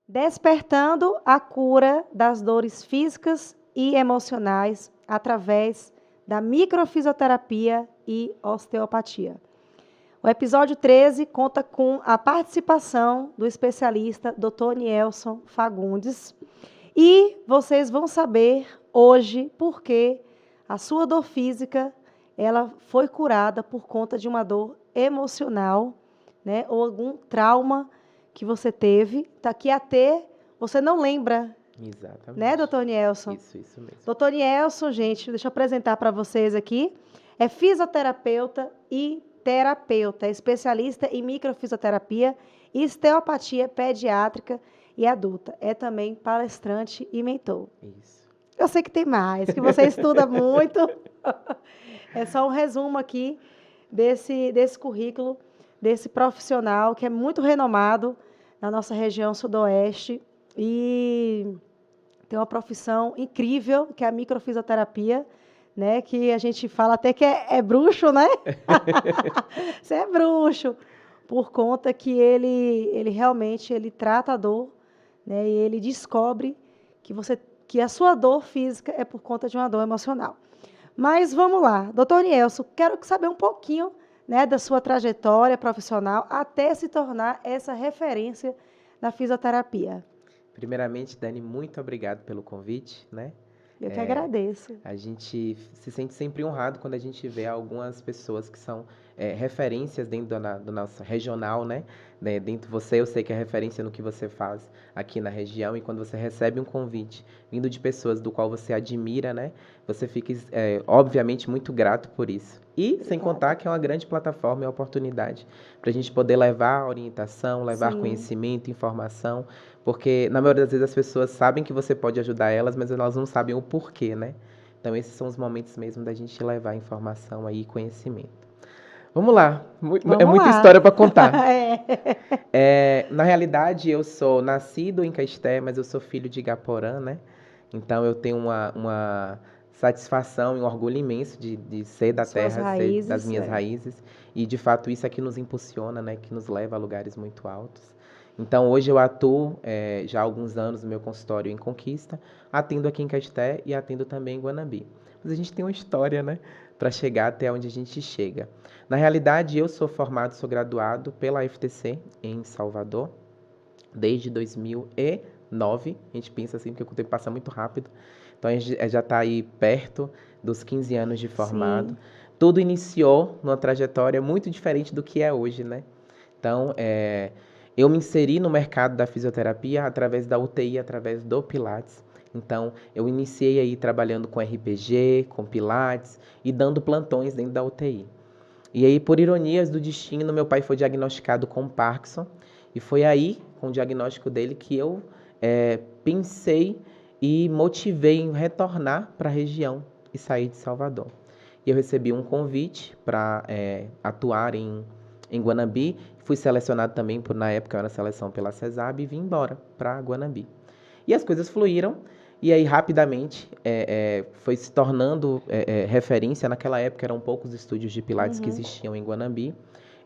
Despertando a cura das dores físicas e emocionais através da microfisioterapia e osteopatia. O episódio 13 conta com a participação do especialista Dr. Nielson Fagundes e vocês vão saber hoje por que a sua dor física ela foi curada por conta de uma dor emocional, né, ou algum trauma que você teve, tá, que até você não lembra, Exatamente. né, doutor Nielson? Isso mesmo. Doutor Nielson, gente, deixa eu apresentar para vocês aqui, é fisioterapeuta e terapeuta, é especialista em microfisioterapia e osteopatia pediátrica e adulta. É também palestrante e mentor. Isso. Eu sei que tem mais, que você estuda muito. É só um resumo aqui desse currículo, desse profissional que é muito renomado na nossa região sudoeste e tem uma profissão incrível, que é a microfisioterapia, né? Que a gente fala até que é bruxo, né? Você é bruxo, por conta que ele realmente ele trata a dor, né? E ele descobre que a sua dor física é por conta de uma dor emocional. Mas vamos lá, doutor Nielson, quero saber um pouquinho, né, da sua trajetória profissional até se tornar essa referência na fisioterapia. Primeiramente, Dani, muito obrigado pelo convite, né? Eu que agradeço. A gente se sente sempre honrado quando a gente vê algumas pessoas que são referências dentro do nosso regional, né? Dentro de você, eu sei que é referência no que você faz aqui na região, e quando você recebe um convite vindo de pessoas do qual você admira, né? Você fica, obviamente, muito grato por isso. E sem contar que é uma grande plataforma e oportunidade para a gente poder levar orientação, levar Sim. conhecimento, informação, porque na maioria das vezes as pessoas sabem que você pode ajudar elas, mas elas não sabem o porquê, né? Então esses são os momentos mesmo da gente levar informação aí e conhecimento. Vamos lá, é Vamos muita lá. história para contar. É. Na realidade, eu sou nascido em Caeté, mas eu sou filho de Igaporã, né? Então eu tenho uma satisfação e um orgulho imenso de ser da Suas terra, ser raízes, das minhas é. raízes. E de fato isso aqui nos impulsiona, né? Que nos leva a lugares muito altos. Então hoje eu atuo já há alguns anos no meu consultório em Conquista, atendo aqui em Caeté e atendo também em Guanambi. Mas a gente tem uma história, né? Para chegar até onde a gente chega. Na realidade, eu sou formado, sou graduado pela FTC em Salvador, desde 2009. A gente pensa assim, porque o tempo passa muito rápido. Então, a gente já está aí perto dos 15 anos de formado. Sim. Tudo iniciou numa trajetória muito diferente do que é hoje, né? Então, eu me inseri no mercado da fisioterapia através da UTI, através do Pilates. Então, eu iniciei aí trabalhando com RPG, com Pilates e dando plantões dentro da UTI. E aí, por ironias do destino, meu pai foi diagnosticado com Parkinson. E foi aí, com o diagnóstico dele, que eu pensei e motivei em retornar para a região e sair de Salvador. E eu recebi um convite para atuar em Guanambi. Fui selecionado também, na época eu era seleção pela CESAB, e vim embora para Guanambi. E as coisas fluíram. E aí, rapidamente, foi se tornando referência. Naquela época, eram poucos estúdios de Pilates que existiam em Guanambi.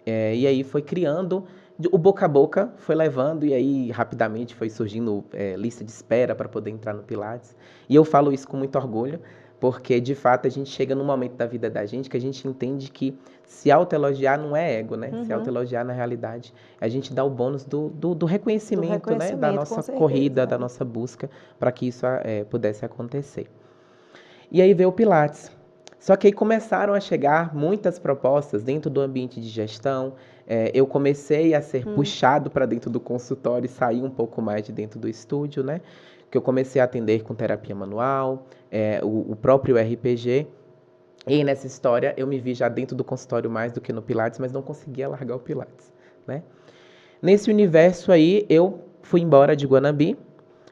E aí foi criando, o boca a boca foi levando, e aí rapidamente foi surgindo lista de espera para poder entrar no Pilates. E eu falo isso com muito orgulho, porque de fato a gente chega num momento da vida da gente que a gente entende que se autoelogiar não é ego, né? Se autoelogiar, na realidade, a gente dá o bônus do reconhecimento, né? Da nossa corrida, da nossa busca, para que isso pudesse acontecer. E aí veio o Pilates. Só que aí começaram a chegar muitas propostas dentro do ambiente de gestão. Eu comecei a ser puxado para dentro do consultório e sair um pouco mais de dentro do estúdio, né? Que eu comecei a atender com terapia manual, o próprio RPG. E nessa história eu me vi já dentro do consultório mais do que no Pilates, mas não conseguia largar o Pilates, né? Nesse universo aí, eu fui embora de Guanambi.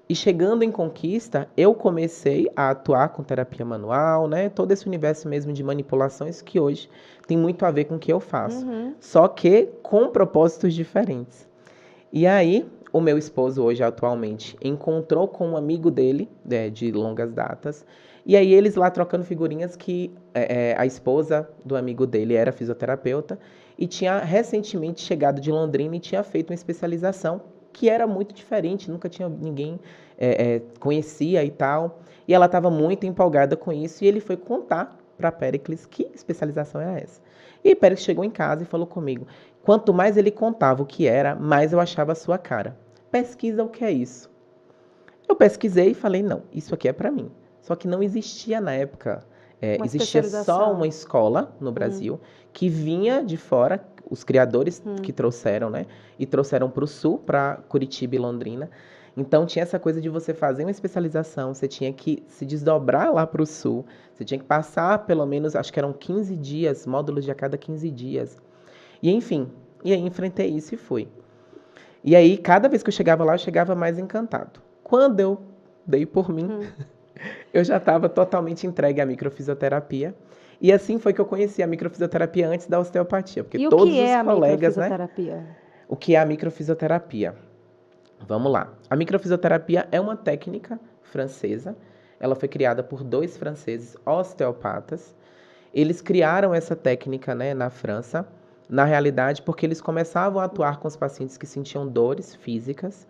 E chegando em Conquista, eu comecei a atuar com terapia manual, né? Todo esse universo mesmo de manipulações que hoje tem muito a ver com o que eu faço. Só que com propósitos diferentes. E aí, o meu esposo hoje, atualmente, encontrou com um amigo dele, de longas datas. E aí, eles lá trocando figurinhas que a esposa do amigo dele era fisioterapeuta e tinha recentemente chegado de Londrina e tinha feito uma especialização que era muito diferente, nunca tinha ninguém conhecia e tal. E ela estava muito empolgada com isso, e ele foi contar para Péricles que especialização era essa. E Péricles chegou em casa e falou comigo, quanto mais ele contava o que era, mais eu achava a sua cara. Pesquisa o que é isso. Eu pesquisei e falei, não, isso aqui é para mim. Só que não existia na época, Uma existia só especialização. uma escola no Brasil que vinha de fora, os criadores que trouxeram, né? E trouxeram para o sul, para Curitiba e Londrina. Então tinha essa coisa de você fazer uma especialização, você tinha que se desdobrar lá para o sul, você tinha que passar pelo menos, acho que eram 15 dias, módulos de a cada 15 dias. E enfim, e aí enfrentei isso e fui. E aí, cada vez que eu chegava lá, eu chegava mais encantado. Quando eu dei por mim, eu já estava totalmente entregue à microfisioterapia. E assim foi que eu conheci a microfisioterapia antes da osteopatia. Porque E o todos que é os a colegas, né? microfisioterapia? O que é a microfisioterapia? Vamos lá. A microfisioterapia é uma técnica francesa. Ela foi criada por 2 franceses osteopatas. Eles criaram essa técnica, né, na França, na realidade, porque eles começavam a atuar com os pacientes que sentiam dores físicas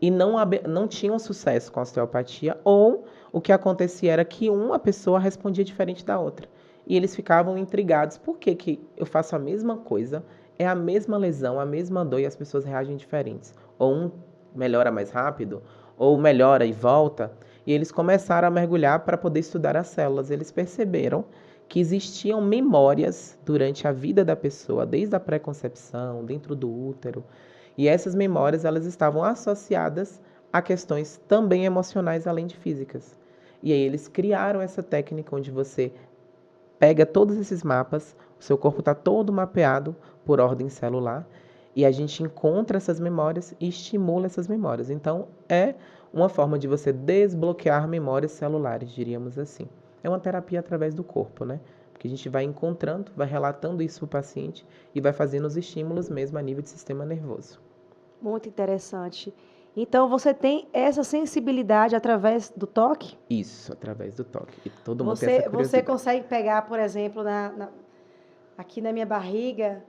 e não tinham sucesso com a osteopatia, ou o que acontecia era que uma pessoa respondia diferente da outra. E eles ficavam intrigados, por que que eu faço a mesma coisa, é a mesma lesão, a mesma dor e as pessoas reagem diferentes? Ou um melhora mais rápido, ou melhora e volta. E eles começaram a mergulhar para poder estudar as células. Eles perceberam que existiam memórias durante a vida da pessoa, desde a pré-concepção, dentro do útero, e essas memórias elas estavam associadas a questões também emocionais além de físicas. E aí eles criaram essa técnica onde você pega todos esses mapas, o seu corpo está todo mapeado por ordem celular, e a gente encontra essas memórias e estimula essas memórias. Então, é uma forma de você desbloquear memórias celulares, diríamos assim. É uma terapia através do corpo, né? Porque a gente vai encontrando, vai relatando isso para o paciente e vai fazendo os estímulos mesmo a nível de sistema nervoso. Muito interessante. Então, você tem essa sensibilidade através do toque? Isso, através do toque. E todo mundo tem essa Você curiosidade. consegue pegar, por exemplo, aqui na minha barriga,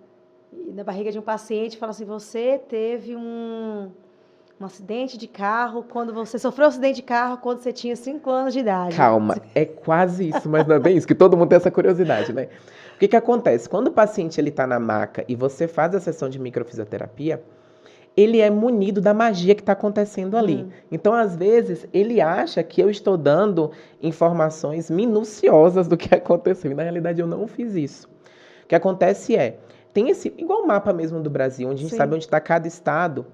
na barriga de um paciente, e falar assim, você teve um acidente de carro, quando você sofreu um acidente de carro quando você tinha 5 anos de idade. Calma, é quase isso, mas não é bem isso, que todo mundo tem essa curiosidade, né? O que que acontece? Quando o paciente está na maca e você faz a sessão de microfisioterapia, ele é munido da magia que está acontecendo ali. Então, às vezes, ele acha que eu estou dando informações minuciosas do que aconteceu. E, na realidade, eu não fiz isso. O que acontece tem igual o mapa mesmo do Brasil, onde a gente sabe onde está cada estado.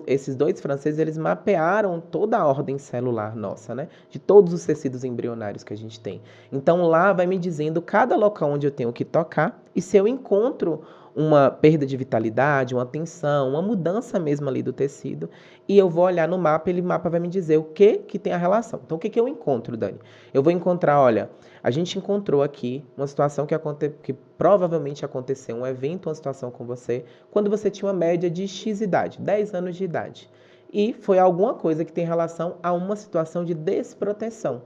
Esses 2 franceses, eles mapearam toda a ordem celular nossa, né? De todos os tecidos embrionários que a gente tem. Então, lá vai me dizendo cada local onde eu tenho que tocar e se eu encontro uma perda de vitalidade, uma tensão, uma mudança mesmo ali do tecido, e eu vou olhar no mapa, e o mapa vai me dizer o que tem a relação. Então, o que eu encontro, Dani? Eu vou encontrar, olha, a gente encontrou aqui uma situação que provavelmente aconteceu, um evento, uma situação com você, quando você tinha uma média de X idade, 10 anos de idade. E foi alguma coisa que tem relação a uma situação de desproteção,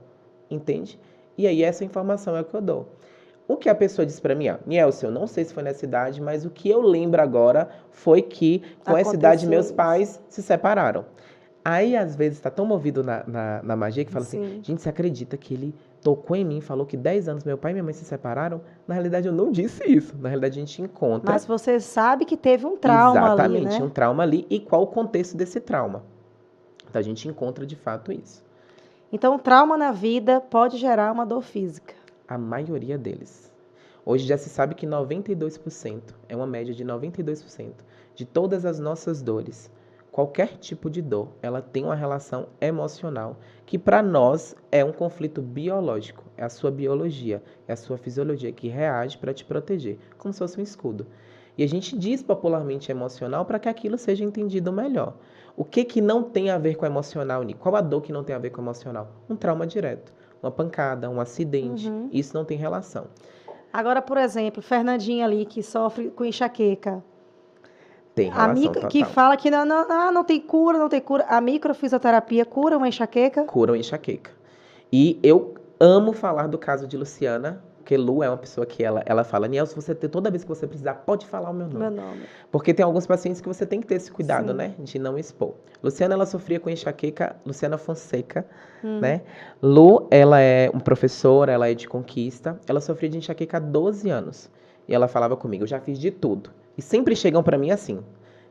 entende? E aí essa informação é o que eu dou. O que a pessoa disse para mim, Nielson, eu não sei se foi nessa idade, mas o que eu lembro agora foi que com essa idade meus pais se separaram. Aí, às vezes, está tão movido na magia que fala assim, gente, você acredita que ele tocou em mim, falou que 10 anos meu pai e minha mãe se separaram? Na realidade, eu não disse isso. Na realidade, a gente encontra... Mas você sabe que teve um trauma ali, né? Exatamente, um trauma ali. E qual o contexto desse trauma? Então, a gente encontra, de fato, isso. Então, o trauma na vida pode gerar uma dor física. A maioria deles. Hoje já se sabe que 92%, é uma média de 92%, de todas as nossas dores, qualquer tipo de dor, ela tem uma relação emocional, que para nós é um conflito biológico, é a sua biologia, é a sua fisiologia que reage para te proteger, como se fosse um escudo. E a gente diz popularmente emocional para que aquilo seja entendido melhor. O que não tem a ver com emocional, Nico? Qual a dor que não tem a ver com emocional? Um trauma direto. Uma pancada, um acidente, isso não tem relação. Agora, por exemplo, Fernandinha ali, que sofre com enxaqueca. Tem relação total. Que fala que não tem cura, não tem cura. A microfisioterapia cura uma enxaqueca? Cura uma enxaqueca. E eu amo falar do caso de Luciana, Porque Lu é uma pessoa que ela fala, Nielson, toda vez que você precisar, pode falar o meu nome. Meu nome. Porque tem alguns pacientes que você tem que ter esse cuidado, Sim. né? De não expor. Luciana, ela sofria com enxaqueca, Luciana Fonseca, né? Lu, ela é uma professora, ela é de Conquista. Ela sofria de enxaqueca há 12 anos. E ela falava comigo, eu já fiz de tudo. E sempre chegam pra mim assim,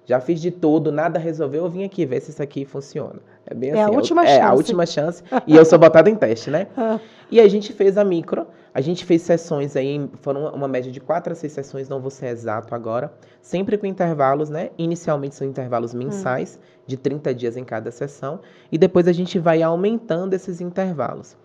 já fiz de tudo, nada resolveu, eu vim aqui ver se isso aqui funciona. É bem assim. É a última chance. chance. A última chance. E eu sou botada em teste, né? E a gente fez a micro, a gente fez sessões aí, foram uma média de 4 a 6 sessões, não vou ser exato agora, sempre com intervalos, né? Inicialmente são intervalos mensais, de 30 dias em cada sessão, e depois a gente vai aumentando esses intervalos.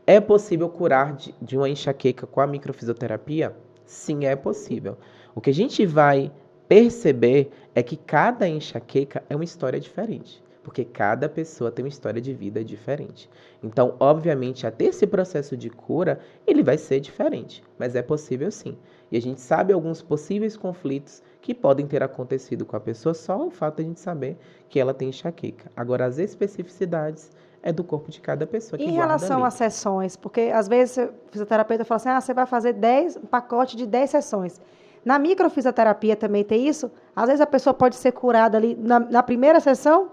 É possível curar de uma enxaqueca com a microfisioterapia? Sim, é possível. O que a gente vai perceber é que cada enxaqueca é uma história diferente. Porque cada pessoa tem uma história de vida diferente. Então, obviamente, até esse processo de cura, ele vai ser diferente. Mas é possível sim. E a gente sabe alguns possíveis conflitos que podem ter acontecido com a pessoa só o fato de a gente saber que ela tem enxaqueca. Agora, as especificidades é do corpo de cada pessoa que Em guarda relação ali. às sessões, porque às vezes o fisioterapeuta fala assim, você vai fazer um pacote de 10 sessões. Na microfisioterapia também tem isso? Às vezes a pessoa pode ser curada ali na primeira sessão?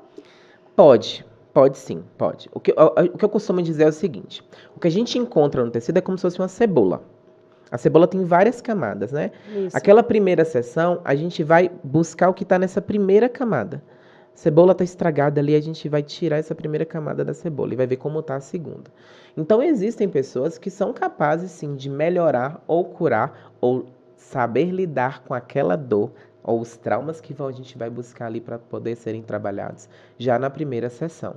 Pode sim, pode. O que eu costumo dizer é o seguinte, o que a gente encontra no tecido é como se fosse uma cebola. A cebola tem várias camadas, né? Isso. Aquela primeira sessão, a gente vai buscar o que está nessa primeira camada. A cebola está estragada ali, a gente vai tirar essa primeira camada da cebola e vai ver como está a segunda. Então, existem pessoas que são capazes, sim, de melhorar ou curar ou saber lidar com aquela dor ou os traumas que a gente vai buscar ali para poder serem trabalhados já na primeira sessão.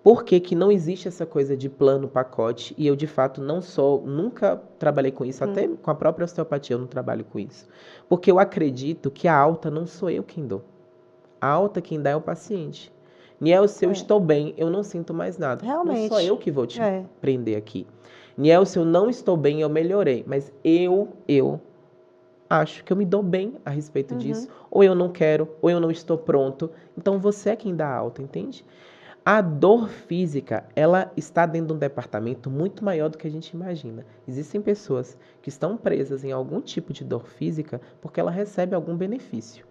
Por que que não existe essa coisa de plano, pacote? E eu, de fato, nunca trabalhei com isso, até com a própria osteopatia eu não trabalho com isso. Porque eu acredito que a alta não sou eu quem dou. A alta quem dá é o paciente. Nielson, eu estou bem, eu não sinto mais nada. Realmente. Não sou eu que vou te prender aqui. Nielson, eu não estou bem, eu melhorei. Mas eu acho que eu me dou bem a respeito disso. Ou eu não quero, ou eu não estou pronto. Então, você é quem dá a alta, entende? A dor física, ela está dentro de um departamento muito maior do que a gente imagina. Existem pessoas que estão presas em algum tipo de dor física porque ela recebe algum benefício.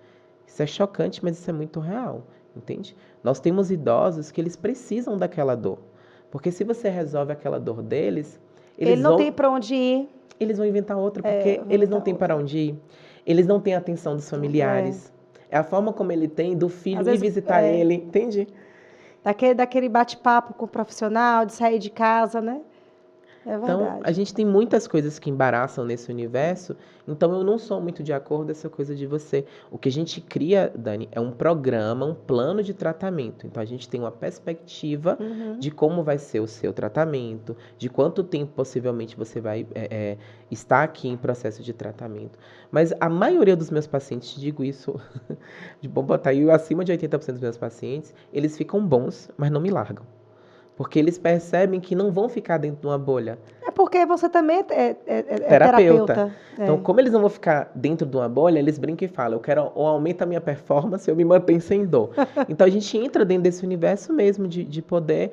Isso é chocante, mas isso é muito real, entende? Nós temos idosos que eles precisam daquela dor. Porque se você resolve aquela dor deles, Ele não tem para onde ir. Eles vão inventar outra, porque eles não têm para onde ir. Eles não têm a atenção dos familiares. É a forma como ele tem do filho ir visitar ele, entende? Daquele bate-papo com o profissional, de sair de casa, né? É verdade. Então, a gente tem muitas coisas que embaraçam nesse universo, então eu não sou muito de acordo com essa coisa de você. O que a gente cria, Dani, é um programa, um plano de tratamento. Então, a gente tem uma perspectiva de como vai ser o seu tratamento, de quanto tempo possivelmente você vai estar aqui em processo de tratamento. Mas a maioria dos meus pacientes, digo isso de bom botar aí, acima de 80% dos meus pacientes, eles ficam bons, mas não me largam. Porque eles percebem que não vão ficar dentro de uma bolha. É porque você também é terapeuta. Então, como eles não vão ficar dentro de uma bolha, eles brincam e falam, eu quero ou aumenta a minha performance ou eu me mantenho sem dor. Então, a gente entra dentro desse universo mesmo de poder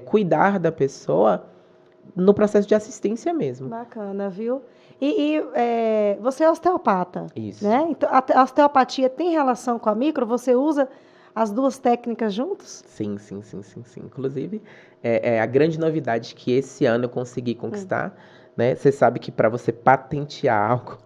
cuidar da pessoa no processo de assistência mesmo. Bacana, viu? Você é osteopata. Isso. Né? Então, a osteopatia tem relação com a micro? Você usa as duas técnicas juntos? Sim. Inclusive, é a grande novidade que esse ano eu consegui conquistar, né? Você sabe que para você patentear algo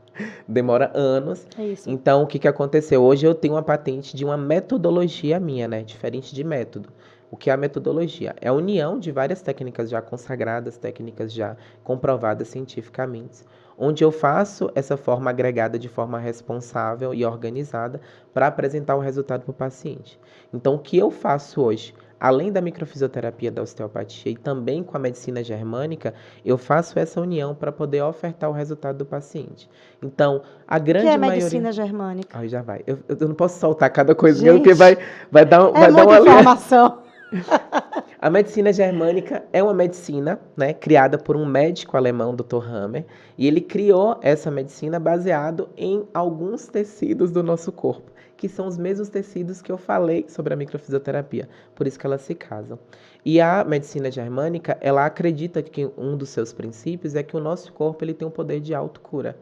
demora anos. É isso. Então, o que aconteceu? Hoje eu tenho uma patente de uma metodologia minha, né? Diferente de método. O que é a metodologia? É a união de várias técnicas já consagradas, técnicas já comprovadas cientificamente, onde eu faço essa forma agregada de forma responsável e organizada para apresentar o resultado para o paciente. Então, o que eu faço hoje, além da microfisioterapia da osteopatia e também com a medicina germânica, eu faço essa união para poder ofertar o resultado do paciente. Então, a grande maioria... O que é medicina germânica? Aí já vai. Eu não posso soltar cada coisinha, porque vai dar muita informação. A medicina germânica é uma medicina, né, criada por um médico alemão, Dr. Hammer, e ele criou essa medicina baseado em alguns tecidos do nosso corpo, que são os mesmos tecidos que eu falei sobre a microfisioterapia. Por isso que elas se casam. E a medicina germânica, ela acredita que um dos seus princípios é que o nosso corpo ele tem um poder de autocura.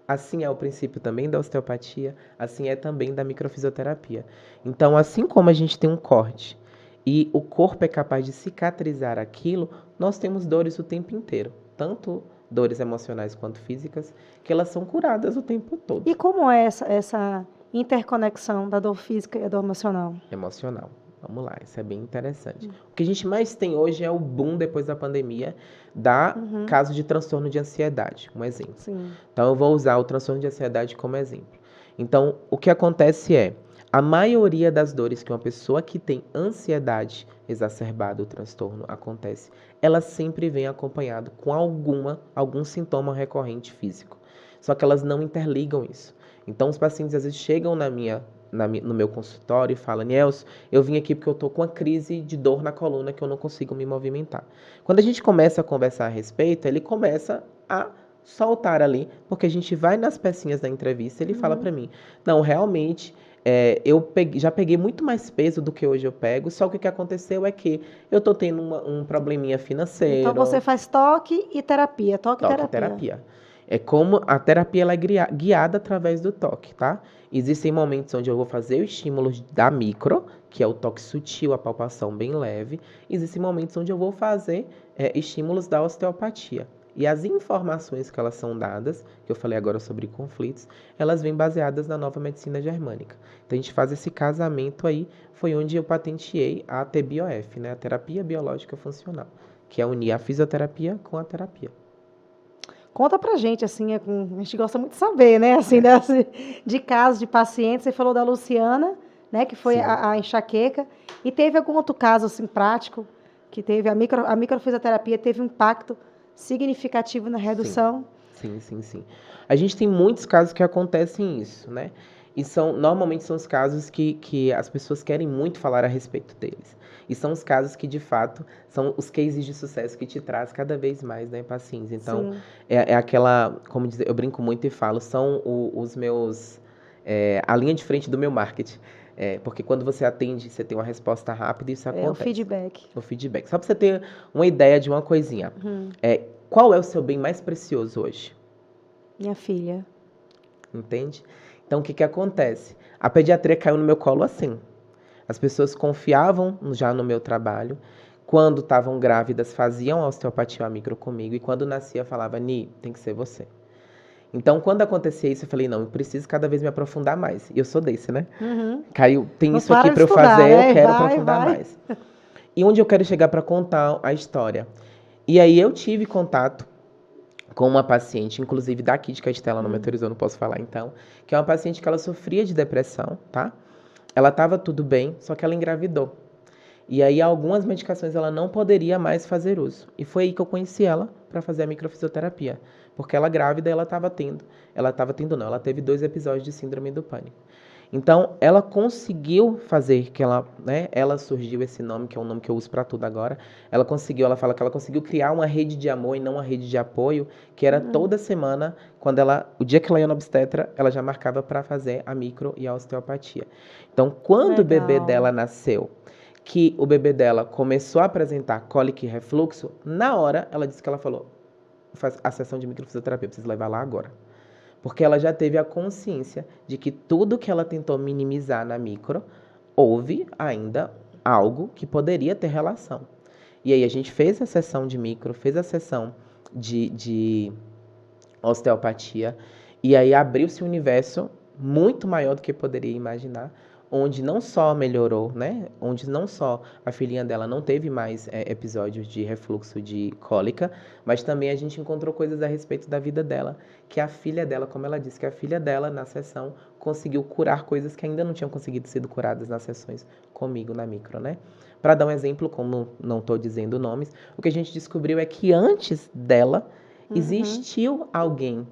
Assim é o princípio também da osteopatia, assim é também da microfisioterapia. Então, assim como a gente tem um corte e o corpo é capaz de cicatrizar aquilo, nós temos dores o tempo inteiro, tanto dores emocionais quanto físicas, que elas são curadas o tempo todo. E como é essa interconexão da dor física e da dor emocional? Emocional. Vamos lá, isso é bem interessante. O que a gente mais tem hoje é o boom depois da pandemia da caso de transtorno de ansiedade, um exemplo. Sim. Então, eu vou usar o transtorno de ansiedade como exemplo. Então, o que acontece é, a maioria das dores que uma pessoa que tem ansiedade exacerbada, o transtorno acontece, ela sempre vem acompanhado com algum sintoma recorrente físico. Só que elas não interligam isso. Então, os pacientes às vezes chegam no meu consultório e falam, Nielson, eu vim aqui porque eu estou com uma crise de dor na coluna que eu não consigo me movimentar. Quando a gente começa a conversar a respeito, ele começa a soltar ali, porque a gente vai nas pecinhas da entrevista, ele fala para mim, não, realmente, já peguei muito mais peso do que hoje eu pego, só que o que aconteceu é que eu tô tendo um probleminha financeiro. Então você faz toque e terapia, toque e Toque terapia. terapia. É como a terapia ela é guiada através do toque, tá? Existem momentos onde eu vou fazer o estímulo da micro, que é o toque sutil, a palpação bem leve. Existem momentos onde eu vou fazer estímulos da osteopatia. E as informações que elas são dadas, que eu falei agora sobre conflitos, elas vêm baseadas na nova medicina germânica. Então a gente faz esse casamento aí, foi onde eu patenteei a TBIOF, né? A terapia biológica funcional, que é unir a fisioterapia com a terapia. Conta pra gente, assim, a gente gosta muito de saber, né, assim, de casos de pacientes. Você falou da Luciana, né, que foi a enxaqueca, e teve algum outro caso, assim, prático, que teve a microfisioterapia teve um impacto significativo na redução? Sim. A gente tem muitos casos que acontecem isso, né? E normalmente são os casos que as pessoas querem muito falar a respeito deles. E são os casos que, de fato, são os cases de sucesso que te traz cada vez mais, né, pacientes. Então, é aquela, como dizer, eu brinco muito e falo, são os meus, a linha de frente do meu marketing. Porque quando você atende, você tem uma resposta rápida e isso acontece. O feedback. O feedback. Só para você ter uma ideia de uma coisinha. Qual é o seu bem mais precioso hoje? Minha filha. Entende? Então, o que acontece? A pediatria caiu no meu colo assim. As pessoas confiavam já no meu trabalho. Quando estavam grávidas, faziam a osteopatia a micro comigo. E quando nascia, falava, Ni, tem que ser você. Então, quando acontecia isso, eu falei, não, eu preciso cada vez me aprofundar mais. E eu sou desse, né? Caiu, tem Não isso aqui para eu estudar, fazer, né? eu quero aprofundar mais. E onde eu quero chegar para contar a história? E aí eu tive contato com uma paciente, inclusive daqui de Castela, não me autorizou, não posso falar então, que é uma paciente que ela sofria de depressão, tá? Ela estava tudo bem, só que ela engravidou. E aí algumas medicações ela não poderia mais fazer uso. E foi aí que eu conheci ela para fazer a microfisioterapia. Porque ela grávida, ela teve 2 episódios de síndrome do pânico. Então, ela conseguiu fazer que ela surgiu esse nome, que é um nome que eu uso para tudo agora. Ela fala que ela conseguiu criar uma rede de amor e não uma rede de apoio, que era toda semana, o dia que ela ia no obstetra, ela já marcava para fazer a micro e a osteopatia. Então, quando o bebê dela nasceu, que o bebê dela começou a apresentar cólica e refluxo, na hora ela disse que ela falou, faz a sessão de microfisioterapia, preciso levar lá agora. Porque ela já teve a consciência de que tudo que ela tentou minimizar na micro, houve ainda algo que poderia ter relação. E aí a gente fez a sessão de micro, fez a sessão de osteopatia, e aí abriu-se um universo muito maior do que poderia imaginar, onde não só melhorou, né? Onde não só a filhinha dela não teve mais episódios de refluxo de cólica, mas também a gente encontrou coisas a respeito da vida dela, que a filha dela, como ela disse, que a filha dela na sessão conseguiu curar coisas que ainda não tinham conseguido ser curadas nas sessões comigo na micro, né? Para dar um exemplo, como não estou dizendo nomes, o que a gente descobriu é que antes dela existiu alguém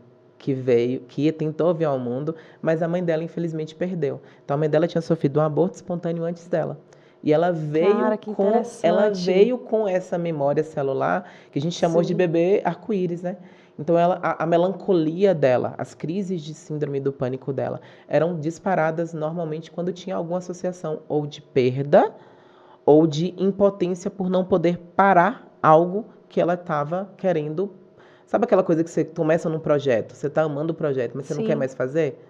que tentou vir ao mundo, mas a mãe dela infelizmente perdeu. Então a mãe dela tinha sofrido um aborto espontâneo antes dela. E ela veio com essa memória celular que a gente chamou de bebê arco-íris, né? Então, a melancolia dela, as crises de síndrome do pânico dela, eram disparadas normalmente quando tinha alguma associação ou de perda ou de impotência por não poder parar algo que ela estava querendo. Sabe aquela coisa que você começa num projeto, você está amando o projeto, mas você não quer Sim. mais fazer?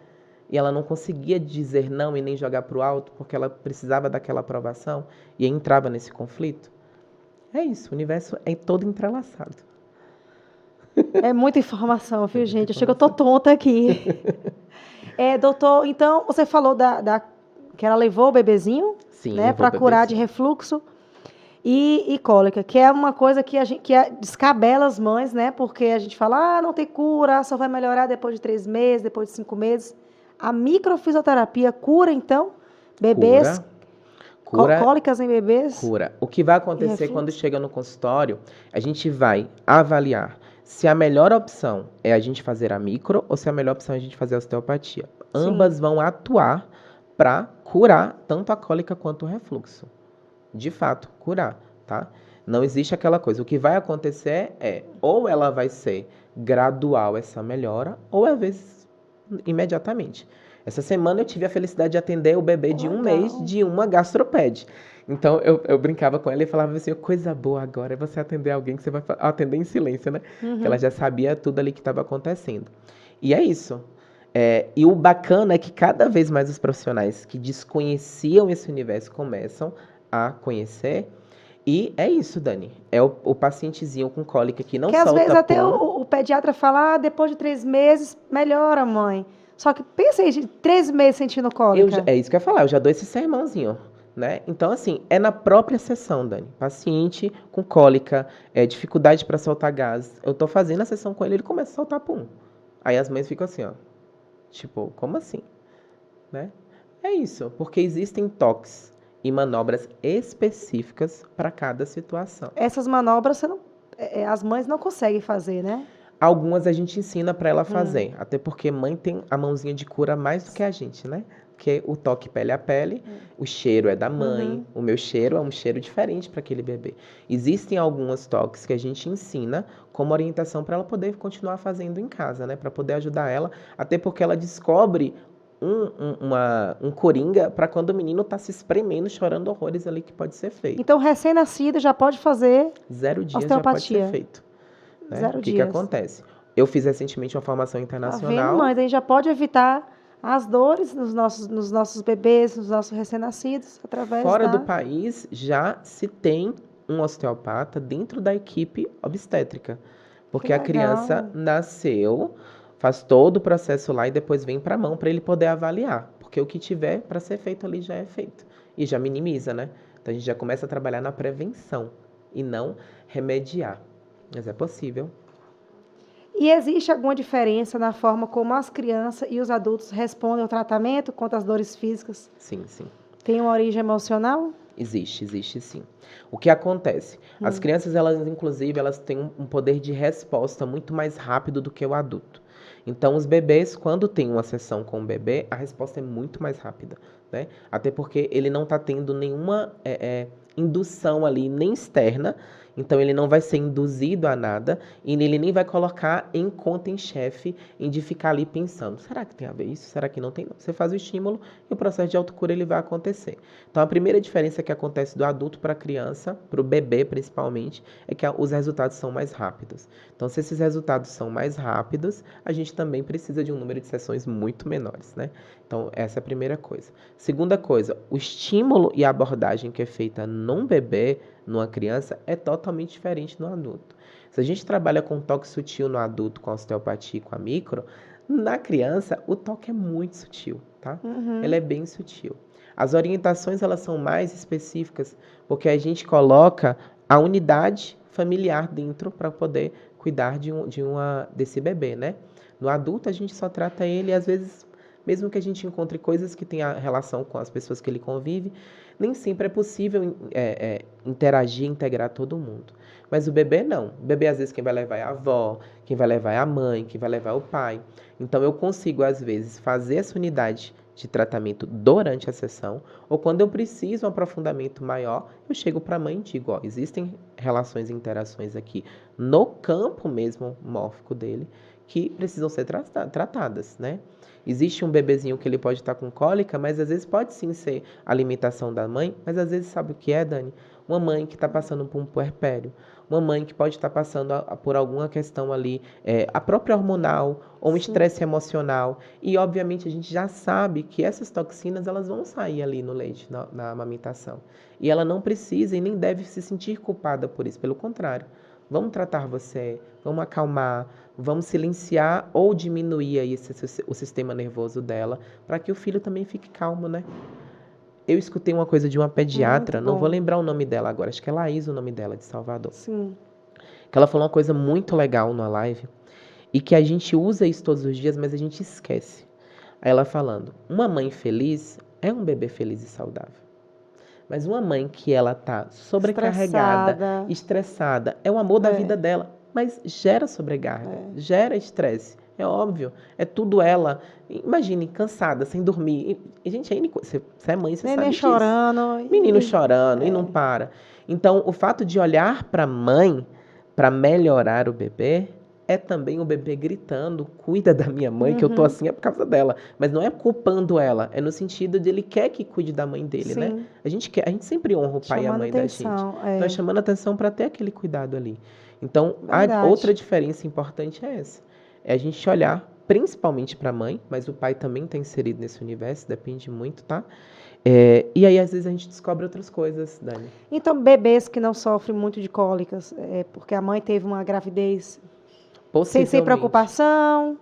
E ela não conseguia dizer não e nem jogar para o alto porque ela precisava daquela aprovação e entrava nesse conflito? É isso, o universo é todo entrelaçado. É muita informação, viu, muita gente? Eu chego, eu tô informação. tonta aqui. Doutor, então você falou que ela levou o bebezinho, Sim, né, levou para o curar de bebezinho. refluxo e cólica, que é uma coisa que a gente descabela as mães, né? Porque a gente fala, não tem cura, só vai melhorar depois de 3 meses, depois de 5 meses. A microfisioterapia cura, então, bebês, Cura, cólicas em bebês cura. O que vai e acontecer quando refluxo? chega no consultório, a gente vai avaliar se a melhor opção é a gente fazer a micro ou se a melhor opção é a gente fazer a osteopatia. Sim. Ambas vão atuar para curar tanto a cólica quanto o refluxo. De fato, curar, tá? Não existe aquela coisa. O que vai acontecer é ou ela vai ser gradual essa melhora, ou às vezes imediatamente. Essa semana eu tive a felicidade de atender o bebê de 1 mês Legal. de uma gastroped. Então eu brincava com ela e falava assim, coisa boa agora é você atender alguém que você vai atender em silêncio, né? Que ela já sabia tudo ali que estava acontecendo. E é isso. E o bacana é que cada vez mais os profissionais que desconheciam esse universo começam a conhecer. E é isso, Dani. É o pacientezinho com cólica que não Que às vezes solta até pum. o pediatra fala, depois de 3 meses, melhora, mãe. Só que pensa aí, de 3 meses sentindo cólica. É isso que eu ia falar, eu já dou esse sermãozinho, né? Então, assim, é na própria sessão, Dani. Paciente com cólica, dificuldade para soltar gás. Eu tô fazendo a sessão com ele, ele começa a soltar pum. Aí as mães ficam assim, ó. Tipo, como assim? Né? É isso, porque existem toques e manobras específicas para cada situação. Essas manobras as mães não conseguem fazer, né? Algumas a gente ensina para ela fazer, até porque mãe tem a mãozinha de cura mais do que a gente, né? Porque o toque pele a pele, o cheiro é da mãe, o meu cheiro é um cheiro diferente para aquele bebê. Existem alguns toques que a gente ensina como orientação para ela poder continuar fazendo em casa, né? Para poder ajudar ela, até porque ela descobre um coringa para quando o menino tá se espremendo, chorando horrores ali que pode ser feito. Então, recém-nascido já pode fazer 0 dias já pode ser osteopatia. feito. Né? 0 O que dias. acontece? Eu fiz recentemente uma formação Tá vendo, internacional. mãe? Daí já pode evitar as dores nos nossos bebês, nos nossos recém-nascidos, através Fora do país, já se tem um osteopata dentro da equipe obstétrica. Porque a criança nasceu, faz todo o processo lá e depois vem para a mão para ele poder avaliar. Porque o que tiver para ser feito ali já é feito. E já minimiza, né? Então a gente já começa a trabalhar na prevenção e não remediar. Mas é possível. E existe alguma diferença na forma como as crianças e os adultos respondem ao tratamento contra as dores físicas? Sim, sim. Tem uma origem emocional? Existe sim. O que acontece? As crianças, elas, inclusive, elas têm um poder de resposta muito mais rápido do que o adulto. Então, os bebês, quando tem uma sessão com o bebê, a resposta é muito mais rápida, né? Até porque ele não está tendo nenhuma indução ali, nem externa, então ele não vai ser induzido a nada e ele nem vai colocar em conta em chefe em de ficar ali pensando, será que tem a ver isso? Será que não tem? Não. Você faz o estímulo e o processo de autocura ele vai acontecer. Então a primeira diferença que acontece do adulto para a criança, para o bebê principalmente, é que os resultados são mais rápidos. Então se esses resultados são mais rápidos, a gente também precisa de um número de sessões muito menores, né? Então essa é a primeira coisa. Segunda coisa, o estímulo e a abordagem que é feita num bebê, numa criança, é totalmente diferente no adulto. Se a gente trabalha com toque sutil no adulto, com a osteopatia e com a micro, na criança o toque é muito sutil, tá? Ele é bem sutil. As orientações, elas são mais específicas, porque a gente coloca a unidade familiar dentro para poder cuidar desse bebê, né? No adulto, a gente só trata ele, às vezes, mesmo que a gente encontre coisas que tenham relação com as pessoas que ele convive, nem sempre é possível interagir, integrar todo mundo. Mas o bebê não. O bebê, às vezes, quem vai levar é a avó, quem vai levar é a mãe, quem vai levar é o pai. Então, eu consigo, às vezes, fazer essa unidade de tratamento durante a sessão, ou quando eu preciso um aprofundamento maior, eu chego para a mãe e digo, ó, existem relações e interações aqui no campo mesmo mórfico dele que precisam ser tratadas, né? Existe um bebezinho que ele pode estar com cólica, mas às vezes pode sim ser alimentação da mãe, mas às vezes sabe o que é, Dani? Uma mãe que está passando por um puerpério, uma mãe que pode estar passando por alguma questão ali, a própria hormonal, ou um estresse emocional. E, obviamente, a gente já sabe que essas toxinas elas vão sair ali no leite, na amamentação. E ela não precisa e nem deve se sentir culpada por isso. Pelo contrário, vamos tratar você, vamos acalmar, vamos silenciar ou diminuir aí o sistema nervoso dela, para que o filho também fique calmo, né? Eu escutei uma coisa de uma pediatra, Muito não vou bom. lembrar o nome dela agora, acho que é Laís o nome dela, de Salvador. Sim. Que ela falou uma coisa muito legal na live, e que a gente usa isso todos os dias, mas a gente esquece. Aí ela falando, uma mãe feliz é um bebê feliz e saudável. Mas uma mãe que ela tá sobrecarregada, estressada, é o amor da vida dela, mas gera sobrecarga, gera estresse. É óbvio, é tudo ela. Imagine, cansada, sem dormir. E, gente, aí, você é mãe, você Neném sabe chorando. disso. Menino chorando e não para. Então, o fato de olhar para a mãe para melhorar o bebê é também o bebê gritando, cuida da minha mãe, que eu tô assim é por causa dela. Mas não é culpando ela, é no sentido de ele quer que cuide da mãe dele, né? A gente sempre honra o pai e a mãe da gente. Então, é chamando atenção para ter aquele cuidado ali. Então, a outra diferença importante é essa. É a gente olhar principalmente para a mãe, mas o pai também está inserido nesse universo, depende muito, tá? E aí, às vezes, a gente descobre outras coisas, Dani. Então, bebês que não sofrem muito de cólicas, porque a mãe teve uma gravidez sem preocupação?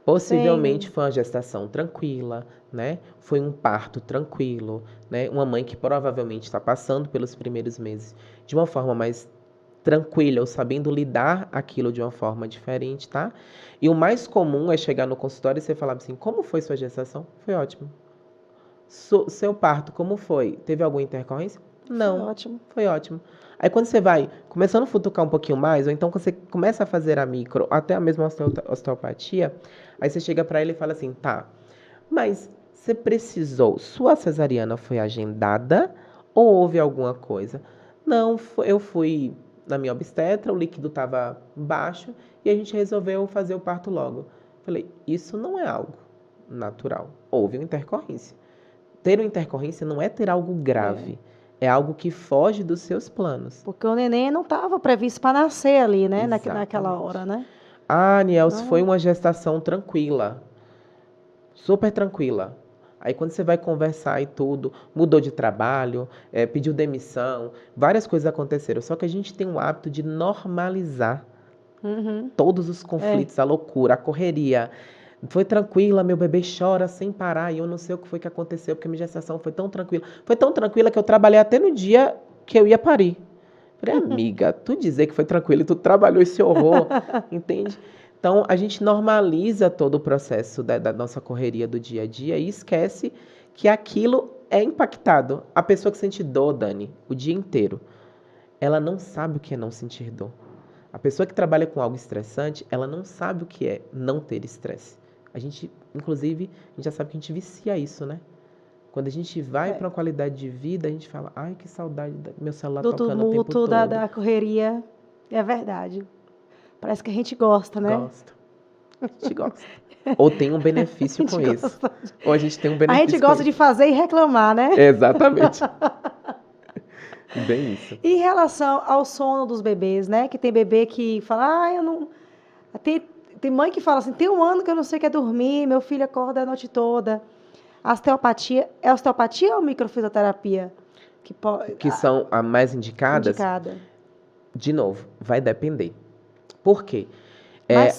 Possivelmente foi uma gestação tranquila, né? Foi um parto tranquilo, né? Uma mãe que provavelmente está passando pelos primeiros meses de uma forma mais tranquila, ou sabendo lidar aquilo de uma forma diferente, tá? E o mais comum é chegar no consultório e você falar assim, como foi sua gestação? Foi ótimo. Seu parto, como foi? Teve alguma intercorrência? Não. Foi ótimo. Foi ótimo. Aí quando você vai começando a futucar um pouquinho mais, ou então quando você começa a fazer a micro, até a mesma osteopatia, aí você chega para ele e fala assim, tá, mas você precisou, sua cesariana foi agendada ou houve alguma coisa? Não, eu fui na minha obstetra, o líquido estava baixo e a gente resolveu fazer o parto logo. Falei, isso não é algo natural. Houve uma intercorrência. Ter uma intercorrência não é ter algo grave. É algo que foge dos seus planos. Porque o neném não estava previsto para nascer ali, né? Naquela hora, né? Ah, Niels, foi uma gestação tranquila. Super tranquila. Aí quando você vai conversar e tudo, mudou de trabalho, pediu demissão, várias coisas aconteceram. Só que a gente tem o hábito de normalizar todos os conflitos, a loucura, a correria. Foi tranquila, meu bebê chora sem parar e eu não sei o que foi que aconteceu, porque minha gestação foi tão tranquila. Foi tão tranquila que eu trabalhei até no dia que eu ia parir. Falei, amiga, tu dizer que foi tranquilo e tu trabalhou esse horror, entende? Então, a gente normaliza todo o processo da nossa correria do dia a dia e esquece que aquilo é impactado. A pessoa que sente dor, Dani, o dia inteiro, ela não sabe o que é não sentir dor. A pessoa que trabalha com algo estressante, ela não sabe o que é não ter estresse. A gente, inclusive, a gente já sabe que a gente vicia isso, né? Quando a gente vai para uma qualidade de vida, a gente fala, ai, que saudade do meu celular tocando o tempo todo. Da correria, é verdade. Parece que a gente gosta, né? Gosta. A gente gosta. Ou tem um benefício com isso. Ou a gente tem um benefício. A gente gosta de fazer e reclamar, né? Exatamente. Bem isso. Em relação ao sono dos bebês, né? Que tem bebê que fala, eu não... Tem mãe que fala assim, tem um ano que eu não sei o que é dormir, meu filho acorda a noite toda. A osteopatia, é osteopatia ou microfisioterapia? Que são as mais indicadas? De novo, vai depender. Por quê?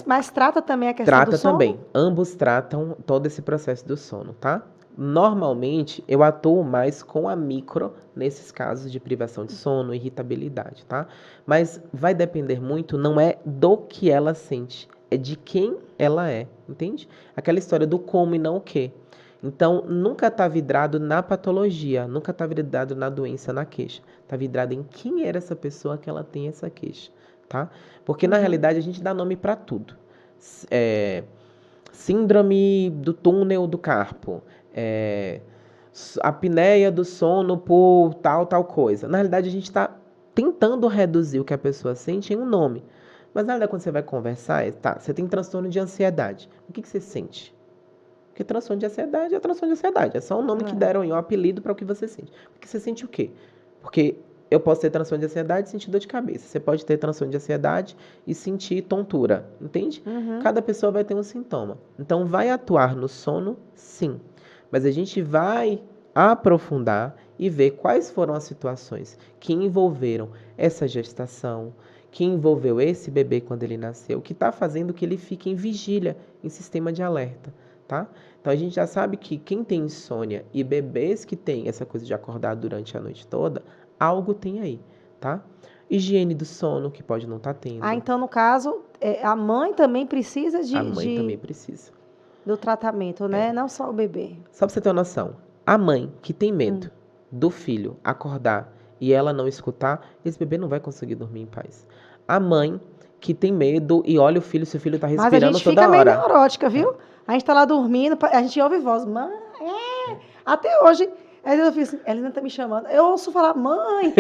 Mas trata também a questão do sono? Trata também. Ambos tratam todo esse processo do sono, tá? Normalmente, eu atuo mais com a micro nesses casos de privação de sono, irritabilidade, tá? Mas vai depender muito, não é do que ela sente, é de quem ela é, entende? Aquela história do como e não o que. Então, nunca está vidrado na patologia, nunca está vidrado na doença, na queixa. Está vidrado em quem era essa pessoa que ela tem essa queixa, tá? Porque, na realidade, a gente dá nome para tudo. Síndrome do túnel do carpo, a apneia do sono por tal coisa. Na realidade, a gente está tentando reduzir o que a pessoa sente em um nome. Mas na realidade, quando você vai conversar, você tem transtorno de ansiedade. O que você sente? Porque transtorno de ansiedade é transtorno de ansiedade. É só um nome que deram aí, um apelido para o que você sente. Porque você sente o quê? Porque eu posso ter transtorno de ansiedade e sentir dor de cabeça. Você pode ter transtorno de ansiedade e sentir tontura, entende? Cada pessoa vai ter um sintoma. Então, vai atuar no sono, sim. Mas a gente vai aprofundar e ver quais foram as situações que envolveram essa gestação, que envolveu esse bebê quando ele nasceu, que está fazendo que ele fique em vigília, em sistema de alerta. Tá? Então a gente já sabe que quem tem insônia e bebês que tem essa coisa de acordar durante a noite toda, algo tem aí, tá? Higiene do sono, que pode não estar tendo. Então, no caso, a mãe também precisa A mãe também precisa. do tratamento, né? Não só o bebê. Só pra você ter uma noção, a mãe que tem medo do filho acordar e ela não escutar, esse bebê não vai conseguir dormir em paz. A mãe que tem medo e olha o filho, se o filho tá respirando toda hora. Mas a gente fica meio neurótica, viu? A gente tá lá dormindo, a gente ouve voz, mãe, até hoje. Aí eu fico assim, ela ainda tá me chamando. Eu ouço falar, mãe.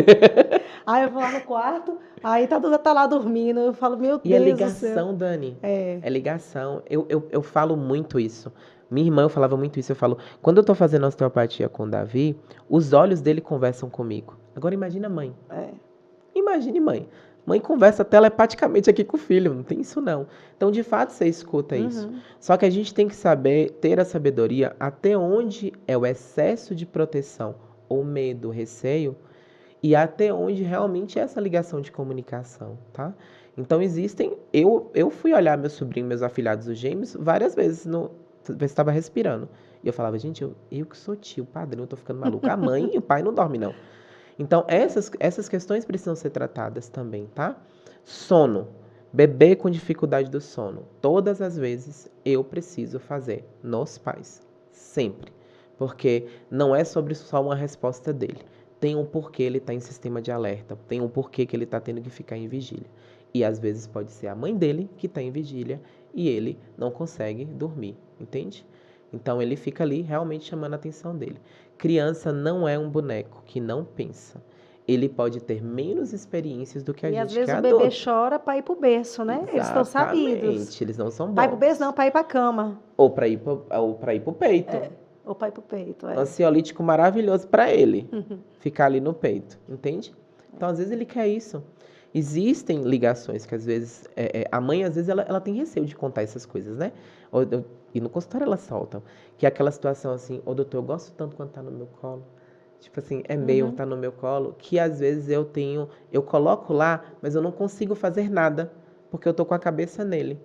Aí eu vou lá no quarto, aí tá lá dormindo. Eu falo, meu Deus. E é ligação, Dani. É ligação. Eu falo muito isso. Minha irmã, eu falava muito isso. Eu falo, quando eu tô fazendo osteopatia com o Davi, os olhos dele conversam comigo. Agora imagina mãe. Imagine mãe. Mãe conversa telepaticamente aqui com o filho, não tem isso não. Então, de fato, você escuta isso. Só que a gente tem que saber, ter a sabedoria até onde é o excesso de proteção, ou medo, receio, e até onde realmente é essa ligação de comunicação, tá? Então, existem... Eu fui olhar meu sobrinho, meus afilhados, os gêmeos, várias vezes, ver se estava respirando. E eu falava, gente, eu que sou tio, padrinho, eu tô ficando maluco. A mãe e o pai não dormem, não. Então, essas questões precisam ser tratadas também, tá? Sono. Bebê com dificuldade do sono. Todas as vezes eu preciso fazer nos pais. Sempre. Porque não é sobre só uma resposta dele. Tem um porquê ele está em sistema de alerta. Tem um porquê que ele está tendo que ficar em vigília. E às vezes pode ser a mãe dele que está em vigília e ele não consegue dormir. Entende? Então ele fica ali realmente chamando a atenção dele. Criança não é um boneco que não pensa. Ele pode ter menos experiências do que a gente que é adulto. E às vezes o bebê chora para ir pro berço, né? Exatamente. Eles estão sabidos. Eles não são bons. Para ir pro berço não, para ir pra cama. Ou para ir pro peito. Ou para ir pro peito. Ansiolítico maravilhoso para ele. Ficar ali no peito, entende? Então às vezes ele quer isso. Existem ligações que às vezes... a mãe às vezes ela tem receio de contar essas coisas, né? E no consultório elas soltam. Que é aquela situação assim, doutor, eu gosto tanto quando tá no meu colo. Tipo assim, tá no meu colo, que às vezes eu coloco lá, mas eu não consigo fazer nada, porque eu tô com a cabeça nele.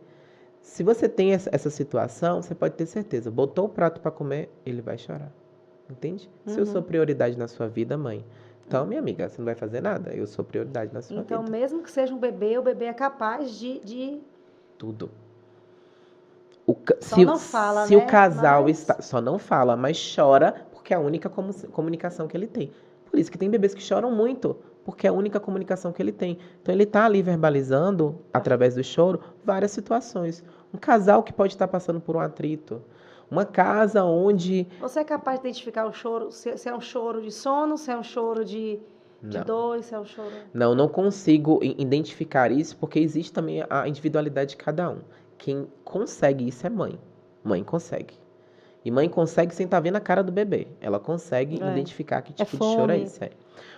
Se você tem essa situação, você pode ter certeza, botou o prato para comer, ele vai chorar. Entende? Se eu sou prioridade na sua vida, mãe, então, minha amiga, você não vai fazer nada, eu sou prioridade na sua vida. Então, mesmo que seja um bebê, o bebê é capaz de... Tudo. Só não fala, se né? o casal está... Só não fala, mas chora, porque é a única comunicação que ele tem. Por isso que tem bebês que choram muito, porque é a única comunicação que ele tem. Então, ele está ali verbalizando, através do choro, várias situações. Um casal que pode estar passando por um atrito. Uma casa onde... Você é capaz de identificar o choro, se é um choro de sono, se é um choro de dor, se é um choro... Não consigo identificar isso, porque existe também a individualidade de cada um. Quem consegue isso é mãe. Mãe consegue. E mãe consegue sem estar vendo a cara do bebê. Ela consegue identificar que tipo de choro é isso.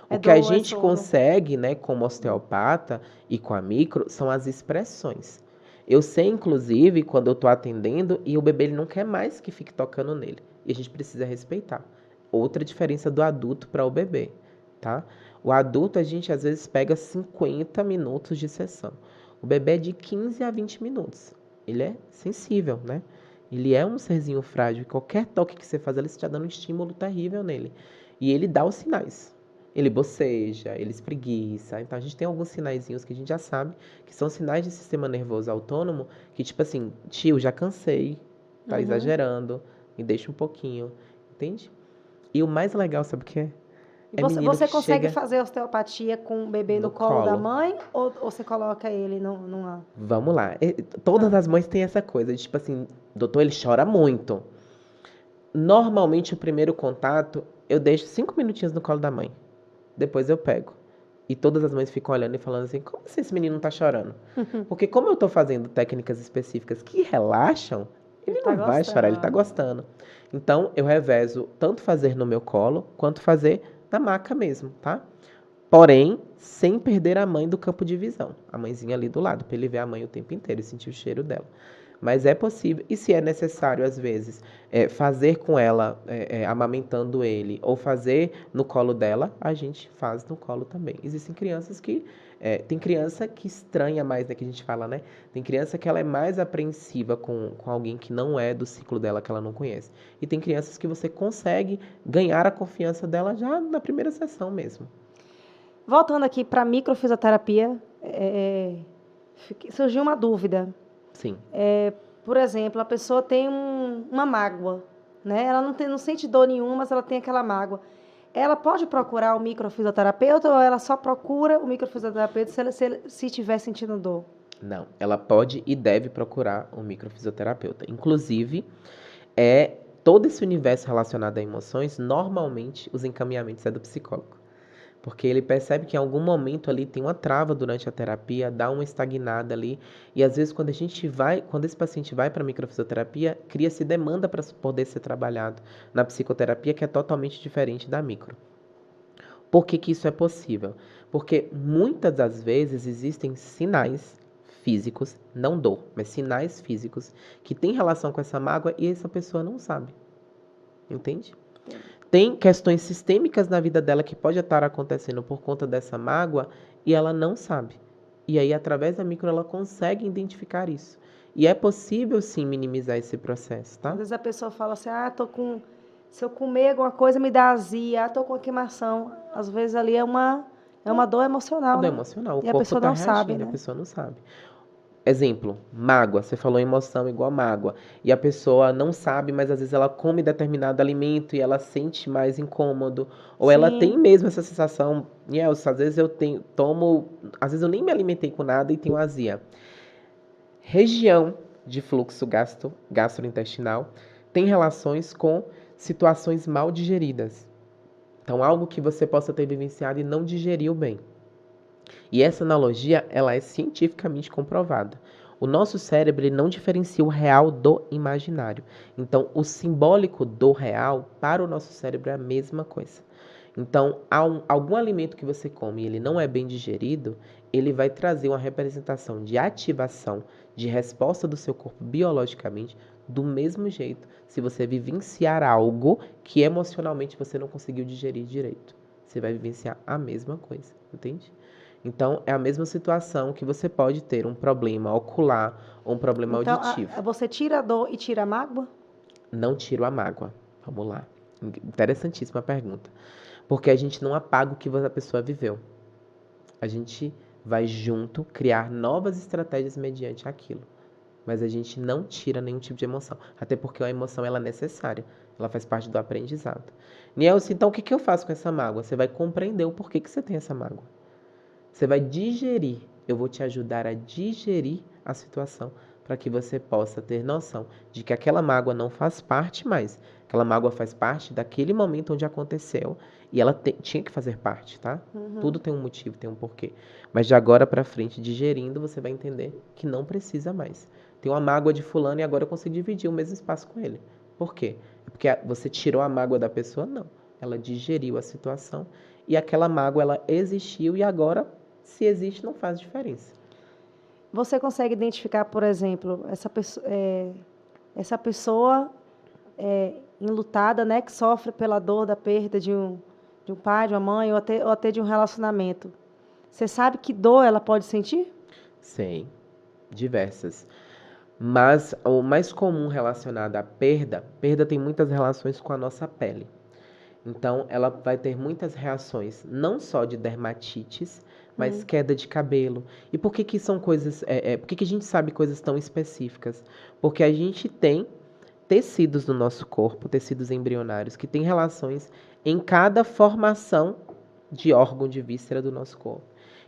O que a gente consegue, né, como osteopata e com a micro, são as expressões. Eu sei, inclusive, quando eu estou atendendo e o bebê ele não quer mais que fique tocando nele. E a gente precisa respeitar. Outra diferença do adulto para o bebê, tá? O adulto, a gente às vezes pega 50 minutos de sessão. O bebê é de 15 a 20 minutos. Ele é sensível, né? Ele é um serzinho frágil. Qualquer toque que você faz, ele está dando um estímulo terrível nele. E ele dá os sinais. Ele boceja, ele espreguiça. Então, a gente tem alguns sinaizinhos que a gente já sabe, que são sinais de sistema nervoso autônomo, que tipo assim, tio, já cansei, tá exagerando, me deixa um pouquinho, entende? E o mais legal, sabe o que é? Você consegue fazer osteopatia com o bebê no colo da mãe? Ou você coloca ele numa... Vamos lá. Todas as mães têm essa coisa, de, tipo assim, doutor, ele chora muito. Normalmente, o primeiro contato, eu deixo 5 minutinhos no colo da mãe. Depois eu pego. E todas as mães ficam olhando e falando assim, como assim esse menino tá chorando? Porque como eu tô fazendo técnicas específicas que relaxam, Ele ele tá não vai chorar, ele tá gostando. gostando. Então, eu revezo tanto fazer no meu colo, quanto fazer na maca mesmo, tá? Porém, sem perder a mãe do campo de visão. A mãezinha ali do lado, para ele ver a mãe o tempo inteiro e sentir o cheiro dela. Mas é possível, e se é necessário, às vezes, fazer com ela, amamentando ele, ou fazer no colo dela, a gente faz no colo também. Existem crianças que. Tem criança que estranha mais, né, que a gente fala, né? Tem criança que ela é mais apreensiva com alguém que não é do ciclo dela, que ela não conhece. E tem crianças que você consegue ganhar a confiança dela já na primeira sessão mesmo. Voltando aqui para a microfisioterapia, surgiu uma dúvida. Sim. Por exemplo, a pessoa tem uma mágoa, né? Ela não sente dor nenhuma, mas ela tem aquela mágoa. Ela pode procurar o microfisioterapeuta ou ela só procura o microfisioterapeuta se estiver sentindo dor? Não, ela pode e deve procurar um microfisioterapeuta. Inclusive, todo esse universo relacionado a emoções, normalmente os encaminhamentos é do psicólogo. Porque ele percebe que em algum momento ali tem uma trava durante a terapia, dá uma estagnada ali, e às vezes quando esse paciente vai para a microfisioterapia, cria-se demanda para poder ser trabalhado na psicoterapia, que é totalmente diferente da micro. Por que que isso é possível? Porque muitas das vezes existem sinais físicos, não dor, mas sinais físicos que têm relação com essa mágoa e essa pessoa não sabe. Entende? Tem questões sistêmicas na vida dela que pode estar acontecendo por conta dessa mágoa e ela não sabe. E aí, através da micro, ela consegue identificar isso. E é possível, sim, minimizar esse processo, tá? Às vezes a pessoa fala assim, se eu comer alguma coisa me dá azia, tô com uma queimação. Às vezes ali é uma dor É emocional, dor né? emocional, o E a corpo pessoa está não sabe, reagindo, a né? pessoa não sabe. Exemplo, mágoa. Você falou emoção igual mágoa. E a pessoa não sabe, mas às vezes ela come determinado alimento e ela sente mais incômodo. Ou ela tem Sim, mesmo essa sensação. Às vezes às vezes eu nem me alimentei com nada e tenho azia. Região de fluxo gastrointestinal tem relações com situações mal digeridas. Então, algo que você possa ter vivenciado e não digeriu bem. E essa analogia, ela é cientificamente comprovada. O nosso cérebro ele não diferencia o real do imaginário. Então, o simbólico do real para o nosso cérebro é a mesma coisa. Então, algum alimento que você come e ele não é bem digerido, ele vai trazer uma representação de ativação de resposta do seu corpo biologicamente do mesmo jeito se você vivenciar algo que emocionalmente você não conseguiu digerir direito. Você vai vivenciar a mesma coisa, entende? Então, é a mesma situação que você pode ter um problema ocular ou um problema então auditivo. você tira a dor e tira a mágoa? Não tiro a mágoa. Vamos lá. Interessantíssima pergunta. Porque a gente não apaga o que a pessoa viveu. A gente vai junto criar novas estratégias mediante aquilo. Mas a gente não tira nenhum tipo de emoção. Até porque a emoção ela é necessária. Ela faz parte do aprendizado. Nielson, então o que eu faço com essa mágoa? Você vai compreender o porquê que você tem essa mágoa. Você vai digerir. Eu vou te ajudar a digerir a situação para que você possa ter noção de que aquela mágoa não faz parte mais. Aquela mágoa faz parte daquele momento onde aconteceu e ela tinha que fazer parte, tá? Tudo tem um motivo, tem um porquê. Mas de agora para frente, digerindo, você vai entender que não precisa mais. Tem uma mágoa de fulano e agora eu consigo dividir o mesmo espaço com ele. Por quê? É porque você tirou a mágoa da pessoa? Não. Ela digeriu a situação e aquela mágoa ela existiu e agora se existe, não faz diferença. Você consegue identificar, por exemplo, essa pessoa enlutada, né, que sofre pela dor da perda de um pai, de uma mãe, ou até de um relacionamento. Você sabe que dor ela pode sentir? Sim, diversas. Mas o mais comum relacionado à perda tem muitas relações com a nossa pele. Então, ela vai ter muitas reações, não só de dermatites, mas queda de cabelo. E por que que são coisas... por que que a gente sabe coisas tão específicas? Porque a gente tem tecidos no nosso corpo, tecidos embrionários, que têm relações em cada formação de órgão de víscera do nosso corpo.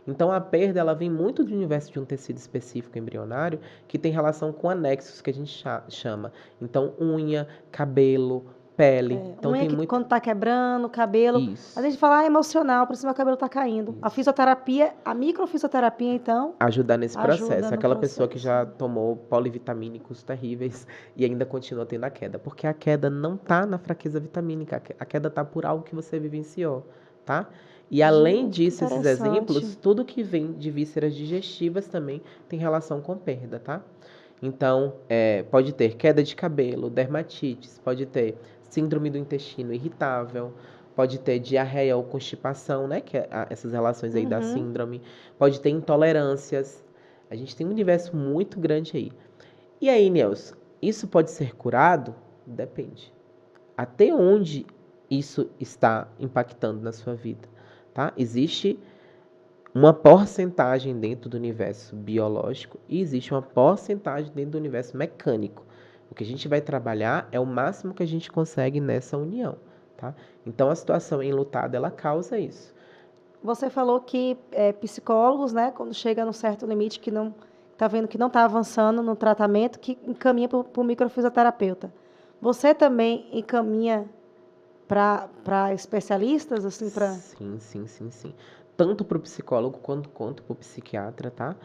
Então, a perda ela vem muito do universo de um tecido específico embrionário que tem relação com anexos que a gente chama. Então, unha, cabelo, pele. Então Unha tem que muito quando tá quebrando, o cabelo. isso. A gente fala, ah, é emocional, por isso meu cabelo tá caindo. A Isso. fisioterapia, a microfisioterapia, então, Ajudar nesse ajuda processo. no Aquela pessoa que processo. já tomou polivitamínicos terríveis e ainda continua tendo a queda. Porque a queda não tá na fraqueza vitamínica, a queda tá por algo que você vivenciou, tá? E além Gente, que disso, esses exemplos, interessante. tudo que vem de vísceras digestivas também tem relação com perda, tá? Então, pode ter queda de cabelo, dermatites, pode ter síndrome do intestino irritável, pode ter diarreia ou constipação, né? Que é essas relações aí da Uhum. síndrome. Pode ter intolerâncias. A gente tem um universo muito grande aí. E aí, Nels, isso pode ser curado? Depende. Até onde isso está impactando na sua vida, tá? Existe uma porcentagem dentro do universo biológico e existe uma porcentagem dentro do universo mecânico. O que a gente vai trabalhar é o máximo que a gente consegue nessa união, tá? Então a situação enlutada, ela causa isso. Você falou que psicólogos, né, quando chega num certo limite que não está vendo que não está avançando no tratamento, que encaminha para o microfisioterapeuta. Você também encaminha para especialistas, assim, para... Sim, sim, sim, sim. Tanto para o psicólogo quanto para o psiquiatra, tá?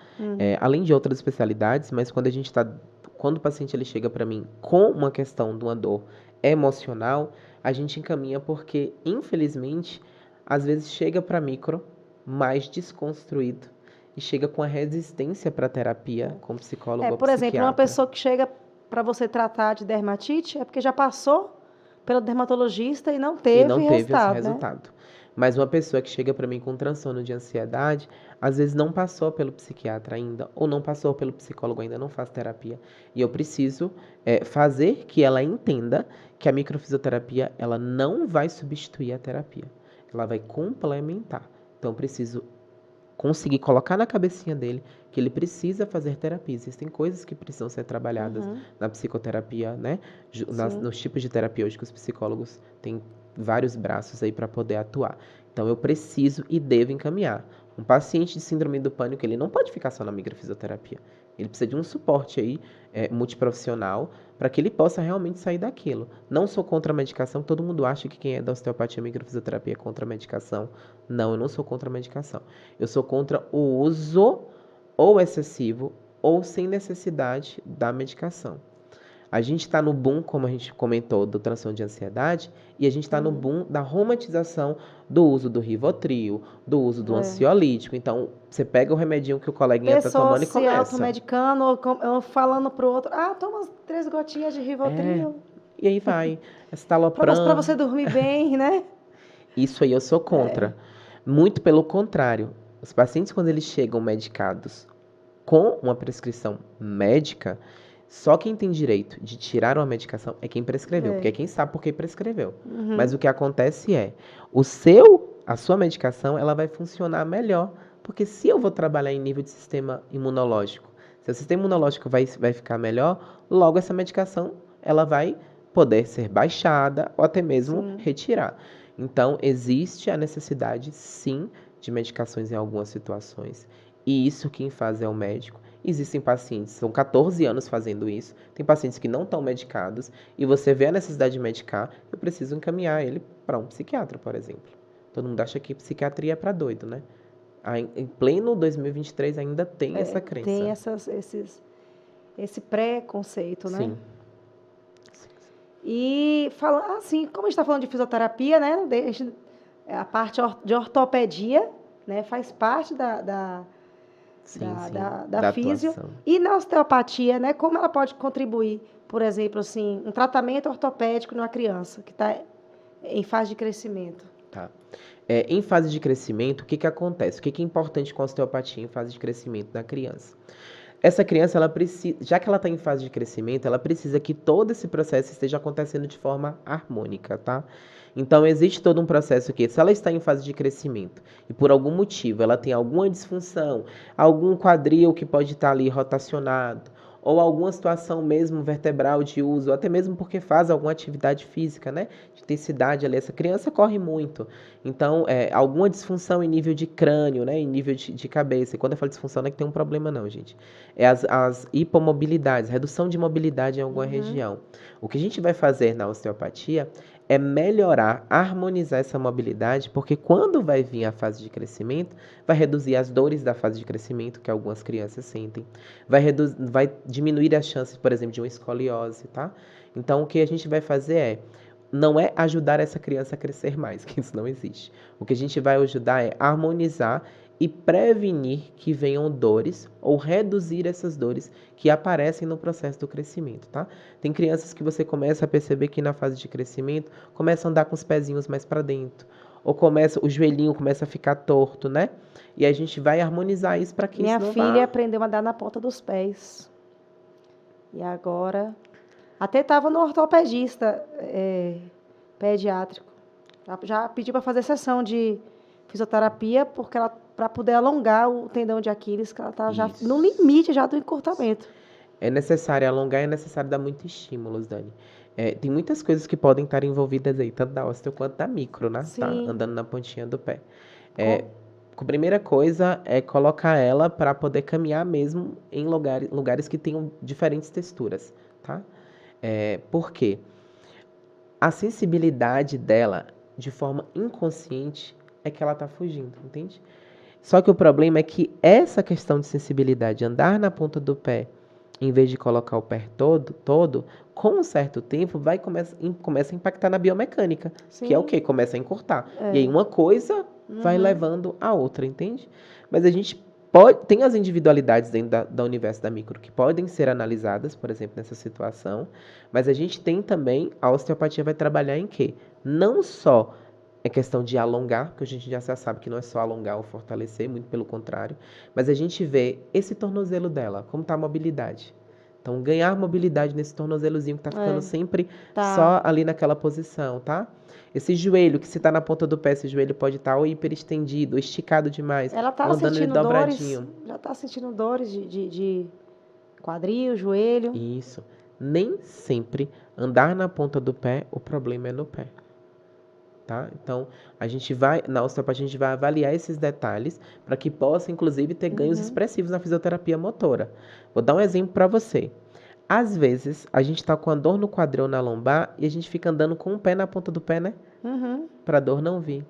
Além de outras especialidades, mas quando o paciente ele chega para mim com uma questão de uma dor emocional, a gente encaminha porque, infelizmente, às vezes chega para micro mais desconstruído e chega com a resistência para terapia com psicólogo ou Por exemplo, uma psiquiatra. pessoa que chega para você tratar de dermatite é porque já passou pelo dermatologista e não E não teve teve esse resultado, né? resultado. Mas uma pessoa que chega para mim com transtorno de ansiedade, às vezes não passou pelo psiquiatra ainda, ou não passou pelo psicólogo ainda, não faz terapia. E eu preciso fazer que ela entenda que a microfisioterapia ela não vai substituir a terapia. Ela vai complementar. Então eu preciso conseguir colocar na cabecinha dele que ele precisa fazer terapia. Existem coisas que precisam ser trabalhadas na psicoterapia, né? Sim. Nos tipos de terapia hoje que os psicólogos têm vários braços aí para poder atuar. Então eu preciso e devo encaminhar. Um paciente de síndrome do pânico, ele não pode ficar só na microfisioterapia. Ele precisa de um suporte aí multiprofissional para que ele possa realmente sair daquilo. Não sou contra a medicação, todo mundo acha que quem é da osteopatia e microfisioterapia é contra a medicação. Não, eu não sou contra a medicação. Eu sou contra o uso ou excessivo ou sem necessidade da medicação. A gente está no boom, como a gente comentou, do transtorno de ansiedade, e a gente está no boom da romantização do uso do Rivotril, do uso do ansiolítico. Então, você pega o remedinho que o coleguinha está Pessoas tomando e se começa. automedicando ou falando pro outro, toma 3 gotinhas de Rivotril. E aí vai, Para estalopram. você dormir bem, né? Isso aí eu sou contra. Muito pelo contrário. Os pacientes, quando eles chegam medicados com uma prescrição médica, só quem tem direito de tirar uma medicação é quem prescreveu, porque é quem sabe por que prescreveu. Mas o que acontece é, a sua medicação, ela vai funcionar melhor, porque se eu vou trabalhar em nível de sistema imunológico, se o sistema imunológico vai ficar melhor, logo essa medicação, ela vai poder ser baixada ou até mesmo retirar. Então, existe a necessidade, sim, de medicações em algumas situações. E isso quem faz é o médico. Existem pacientes, são 14 anos fazendo isso. Tem pacientes que não estão medicados e você vê a necessidade de medicar, eu preciso encaminhar ele para um psiquiatra, por exemplo. Todo mundo acha que psiquiatria é para doido, né? Em pleno 2023 ainda tem essa crença. Tem esse preconceito, né? Sim. E falando assim, como a gente está falando de fisioterapia, né? A parte de ortopedia, né? Faz parte da físio. Atuação. E na osteopatia, né? Como ela pode contribuir, por exemplo, assim, um tratamento ortopédico numa criança que está em fase de crescimento? Tá. Em fase de crescimento, o que acontece? O que é importante com a osteopatia em fase de crescimento da criança? Essa criança, ela precisa, já que ela está em fase de crescimento, ela precisa que todo esse processo esteja acontecendo de forma harmônica, tá? Então, existe todo um processo que, se ela está em fase de crescimento e por algum motivo ela tem alguma disfunção, algum quadril que pode estar ali rotacionado, ou alguma situação mesmo vertebral de uso, ou até mesmo porque faz alguma atividade física, né? De intensidade ali. Essa criança corre muito. Então, alguma disfunção em nível de crânio, né? Em nível de cabeça. E quando eu falo disfunção, não é que tem um problema, não, gente. É as hipomobilidades, redução de mobilidade em alguma região. O que a gente vai fazer na osteopatia é melhorar, harmonizar essa mobilidade, porque quando vai vir a fase de crescimento, vai reduzir as dores da fase de crescimento que algumas crianças sentem, vai diminuir as chances, por exemplo, de uma escoliose, tá? Então, o que a gente vai fazer não é ajudar essa criança a crescer mais, que isso não existe. O que a gente vai ajudar é harmonizar e prevenir que venham dores ou reduzir essas dores que aparecem no processo do crescimento, tá? Tem crianças que você começa a perceber que na fase de crescimento começam a andar com os pezinhos mais para dentro, ou o joelhinho começa a ficar torto, né? E a gente vai harmonizar isso para que Minha isso não filha vá... aprendeu a andar na ponta dos pés. E agora... Até estava no ortopedista pediátrico. Já pedi para fazer sessão de fisioterapia, porque ela para poder alongar o tendão de Aquiles, que ela está já no limite já do encurtamento. É necessário alongar, é necessário dar muito estímulos, Dani. Tem muitas coisas que podem estar envolvidas aí, tanto da osteo quanto da micro, né? Sim. Tá andando na pontinha do pé. A primeira coisa é colocar ela para poder caminhar mesmo em lugares que tenham diferentes texturas, tá? Por quê? A sensibilidade dela, de forma inconsciente, é que ela está fugindo, entende? Só que o problema é que essa questão de sensibilidade, andar na ponta do pé, em vez de colocar o pé todo, com um certo tempo, começa a impactar na biomecânica. Sim. Que é o quê? Começa a encurtar. E aí uma coisa vai levando a outra, entende? Mas a gente tem as individualidades dentro da universo da micro que podem ser analisadas, por exemplo, nessa situação, mas a gente tem também, a osteopatia vai trabalhar em quê? Não só é questão de alongar, porque a gente já sabe que não é só alongar ou fortalecer, muito pelo contrário, mas a gente vê esse tornozelo dela, como está a mobilidade. Então, ganhar mobilidade nesse tornozelozinho que está ficando sempre só ali naquela posição, tá? Esse joelho, que se está na ponta do pé, esse joelho pode estar ou hiperestendido, ou esticado demais, ela tá andando ele dobradinho. Já está sentindo dores de quadril, joelho. Isso. Nem sempre andar na ponta do pé, o problema é no pé. Tá? Então, na osteopatia, a gente vai avaliar esses detalhes para que possa, inclusive, ter ganhos expressivos na fisioterapia motora. Vou dar um exemplo para você. Às vezes, a gente está com a dor no quadril, na lombar, e a gente fica andando com o pé na ponta do pé, né? Para a dor não vir.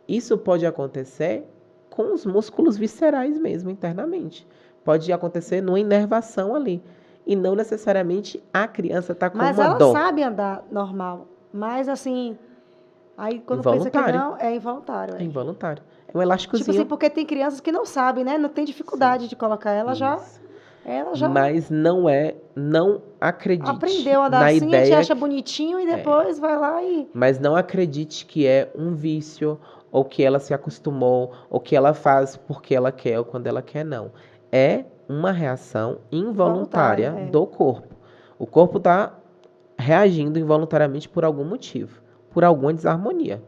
Isso pode acontecer com os músculos viscerais mesmo, internamente. Pode acontecer numa inervação ali. E não necessariamente a criança está com uma dor. Mas ela sabe andar normal. Mas, assim... Aí, quando pensa que não, é involuntário. É involuntário. É um elásticozinho. Tipo assim, porque tem crianças que não sabem, né? Não tem dificuldade de colocar. Ela já... Mas não acredite aprendeu a andar na assim, ideia... a gente acha bonitinho e depois vai lá e... Mas não acredite que é um vício, ou que ela se acostumou, ou que ela faz porque ela quer ou quando ela quer, não. É uma reação involuntária do corpo. O corpo está reagindo involuntariamente por algum motivo, por alguma desarmonia.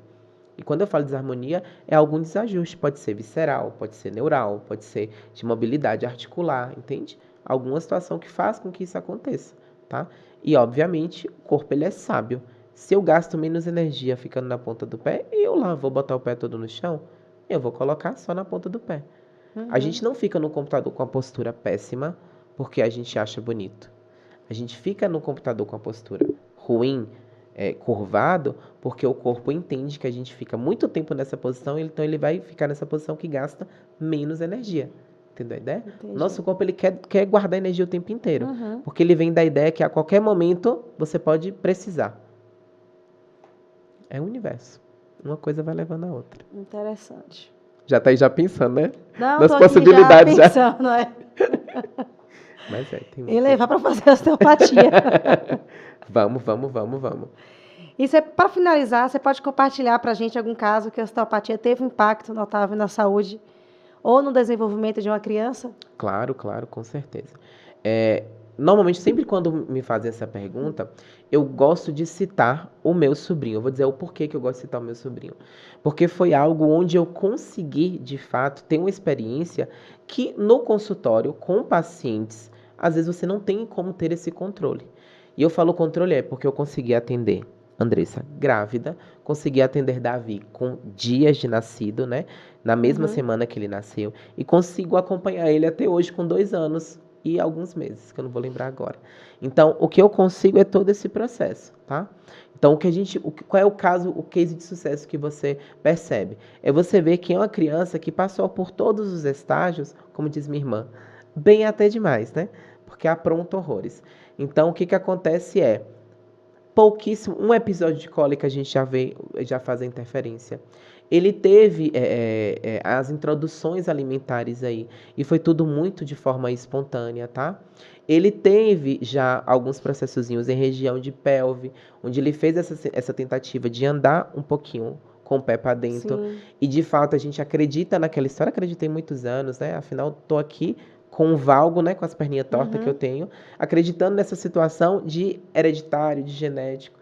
E quando eu falo desarmonia, é algum desajuste. Pode ser visceral, pode ser neural, pode ser de mobilidade articular, entende? Alguma situação que faz com que isso aconteça, tá? E, obviamente, o corpo ele é sábio. Se eu gasto menos energia ficando na ponta do pé, eu lá vou botar o pé todo no chão, eu vou colocar só na ponta do pé. A gente não fica no computador com a postura péssima porque a gente acha bonito. A gente fica no computador com a postura ruim, curvado, porque o corpo entende que a gente fica muito tempo nessa posição, então ele vai ficar nessa posição que gasta menos energia. Entendeu a ideia? Entendi. Nosso corpo ele quer guardar energia o tempo inteiro, porque ele vem da ideia que a qualquer momento você pode precisar. É o universo. Uma coisa vai levando a outra. Interessante. Já tá aí já pensando, né? Não, nas possibilidades já pensando, Mas tem e levar para fazer osteopatia. Vamos. E para finalizar, você pode compartilhar para a gente algum caso que a osteopatia teve impacto notável na saúde ou no desenvolvimento de uma criança? Claro, com certeza. Normalmente, sempre quando me fazem essa pergunta, eu gosto de citar o meu sobrinho. Eu vou dizer o porquê que eu gosto de citar o meu sobrinho. Porque foi algo onde eu consegui, de fato, ter uma experiência que no consultório, com pacientes às vezes você não tem como ter esse controle. E eu falo controle porque eu consegui atender Andressa grávida, consegui atender Davi com dias de nascido, né? Na mesma semana que ele nasceu. E consigo acompanhar ele até hoje com 2 anos e alguns meses, que eu não vou lembrar agora. Então, o que eu consigo é todo esse processo, tá? Então, qual é o caso, o case de sucesso que você percebe? É você ver que é uma criança que passou por todos os estágios, como diz minha irmã, bem até demais, né? Porque apronta horrores. Então, o que acontece pouquíssimo, um episódio de cólica a gente já faz a interferência. Ele teve as introduções alimentares aí, e foi tudo muito de forma espontânea, tá? Ele teve já alguns processozinhos em região de pelve, onde ele fez essa tentativa de andar um pouquinho com o pé para dentro. Sim. E de fato a gente acredita naquela história, acreditei muitos anos, né? Afinal, tô aqui com o valgo, né, com as perninhas tortas que eu tenho, acreditando nessa situação de hereditário, de genético.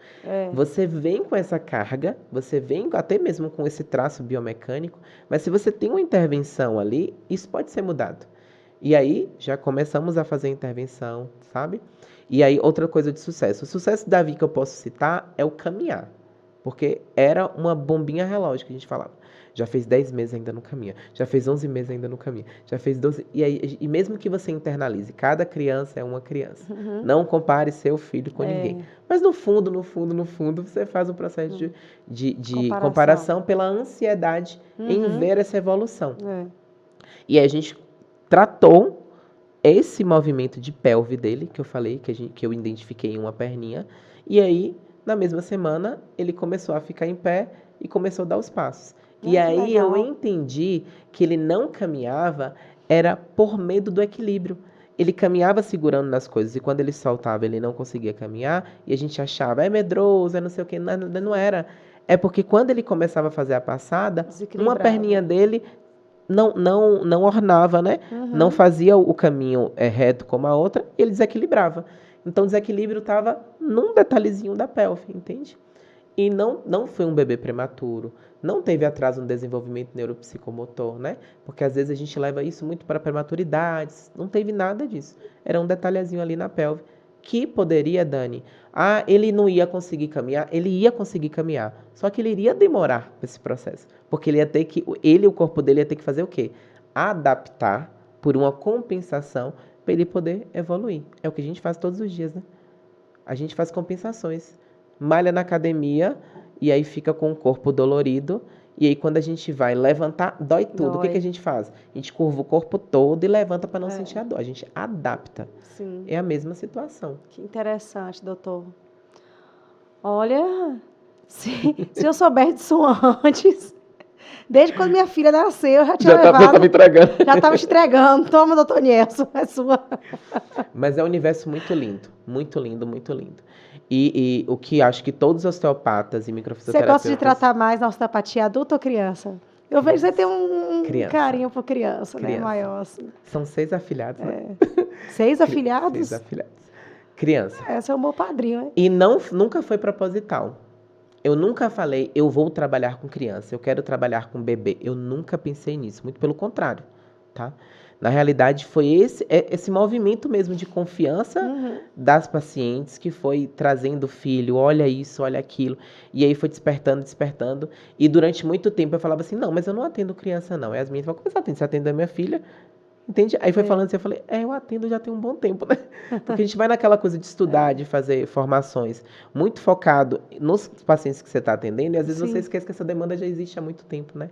Você vem com essa carga, você vem até mesmo com esse traço biomecânico, mas se você tem uma intervenção ali, isso pode ser mudado. E aí, já começamos a fazer a intervenção, sabe? E aí, outra coisa de sucesso. O sucesso de Davi que eu posso citar é o caminhar. Porque era uma bombinha relógio que a gente falava. Já fez 10 meses ainda não caminha. Já fez 11 meses ainda não caminha. Já fez 12. E mesmo que você internalize, cada criança é uma criança. Não compare seu filho com ninguém. Mas no fundo, você faz um processo de comparação pela ansiedade em ver essa evolução. E aí a gente tratou esse movimento de pelve dele, que eu falei, que eu identifiquei em uma perninha. E aí, na mesma semana, ele começou a ficar em pé e começou a dar os passos. E aí eu entendi que ele não caminhava era por medo do equilíbrio. Ele caminhava segurando nas coisas e quando ele soltava ele não conseguia caminhar e a gente achava, é medroso, é não sei o que, não era. É porque quando ele começava a fazer a passada, uma perninha dele não ornava, né? Não fazia o caminho reto como a outra, e ele desequilibrava. Então o desequilíbrio estava num detalhezinho da pelve, entende? E não foi um bebê prematuro, não teve atraso no desenvolvimento neuropsicomotor, né? Porque às vezes a gente leva isso muito para prematuridades, não teve nada disso. Era um detalhezinho ali na pelve que poderia, Dani, ele não ia conseguir caminhar, ele ia conseguir caminhar, só que ele iria demorar esse processo, porque o corpo dele ia ter que fazer o quê? Adaptar por uma compensação para ele poder evoluir. É o que a gente faz todos os dias, né? A gente faz compensações. Malha na academia e aí fica com o corpo dolorido. E aí quando a gente vai levantar, dói tudo. O que a gente faz? A gente curva o corpo todo e levanta para não sentir a dor. A gente adapta. Sim. É a mesma situação. Que interessante, doutor. Olha, se eu soubesse disso antes, desde quando minha filha nasceu, eu já tinha levado. Já estava entregando. Já estava te entregando. Toma, doutor Nilson, é sua. Mas é um universo muito lindo. Muito lindo, muito lindo. E o que acho que todos os osteopatas e microfisioterapeutas... Você gosta de tratar mais na osteopatia adulta ou criança? Eu vejo que você tem um carinho por criança, né? Maior, assim. São 6 afilhados, né? 6 afilhados? 6 afilhados. Criança. Esse é o meu padrinho, né? E nunca foi proposital. Eu nunca falei, eu vou trabalhar com criança, eu quero trabalhar com bebê. Eu nunca pensei nisso, muito pelo contrário, tá? Na realidade, foi esse movimento mesmo de confiança das pacientes que foi trazendo o filho, olha isso, olha aquilo. E aí foi despertando. E durante muito tempo eu falava assim, não, mas eu não atendo criança não. E as minhas falaram, como você atende a minha filha? Entende? Aí foi falando assim, eu falei, eu atendo já tem um bom tempo, né? Porque a gente vai naquela coisa de estudar, de fazer formações, muito focado nos pacientes que você está atendendo, e às vezes você esquece que essa demanda já existe há muito tempo, né?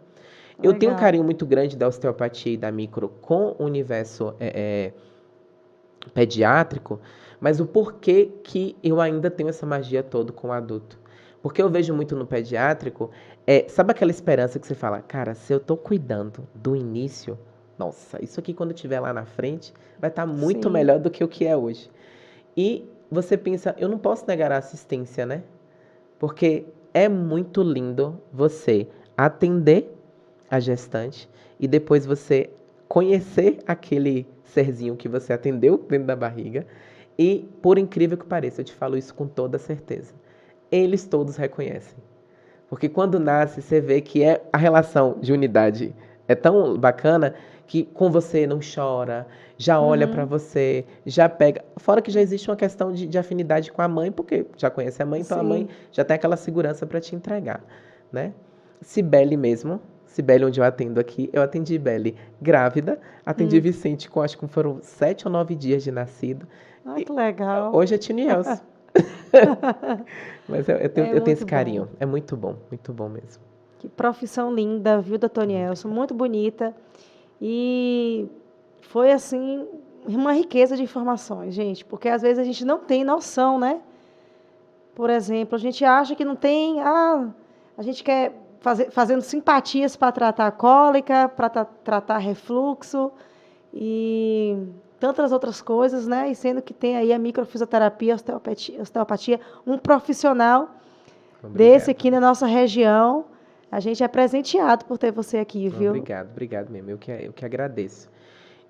Eu tenho um carinho muito grande da osteopatia e da micro com o universo pediátrico, mas o porquê que eu ainda tenho essa magia toda com o adulto? Porque eu vejo muito no pediátrico, sabe aquela esperança que você fala, cara, se eu estou cuidando do início, nossa, isso aqui quando estiver lá na frente vai estar muito melhor do que o que é hoje. E você pensa, eu não posso negar a assistência, né? Porque é muito lindo você atender a gestante e depois você conhecer aquele serzinho que você atendeu dentro da barriga e, por incrível que pareça, eu te falo isso com toda certeza, eles todos reconhecem. Porque quando nasce, você vê que é a relação de unidade É tão bacana que com você não chora, já olha pra Uhum. você, já pega. Fora que já existe uma questão de afinidade com a mãe, porque já conhece a mãe, então a mãe Sim. já tem aquela segurança para te entregar, né? Cibele mesmo, Cibele onde eu atendo aqui, eu atendi Belle grávida, atendi Hum. Vicente com acho que foram 7 ou 9 dias de nascido, Ah, e que legal. hoje é Tinielso. Mas É eu tenho muito esse bom. carinho, é muito bom mesmo. Que profissão linda, viu, doutor Nielson? Obrigado. Muito bonita. E foi, assim, uma riqueza de informações, gente, porque às vezes a gente não tem noção, né? Por exemplo, a gente acha que não tem. Ah, a gente quer fazendo simpatias para tratar cólica, para tratar refluxo e tantas outras coisas, né? E sendo que tem aí a microfisioterapia, osteopatia, um profissional desse Obrigado. aqui na nossa região. A gente é presenteado por ter você aqui, viu? Obrigado mesmo. Eu que agradeço.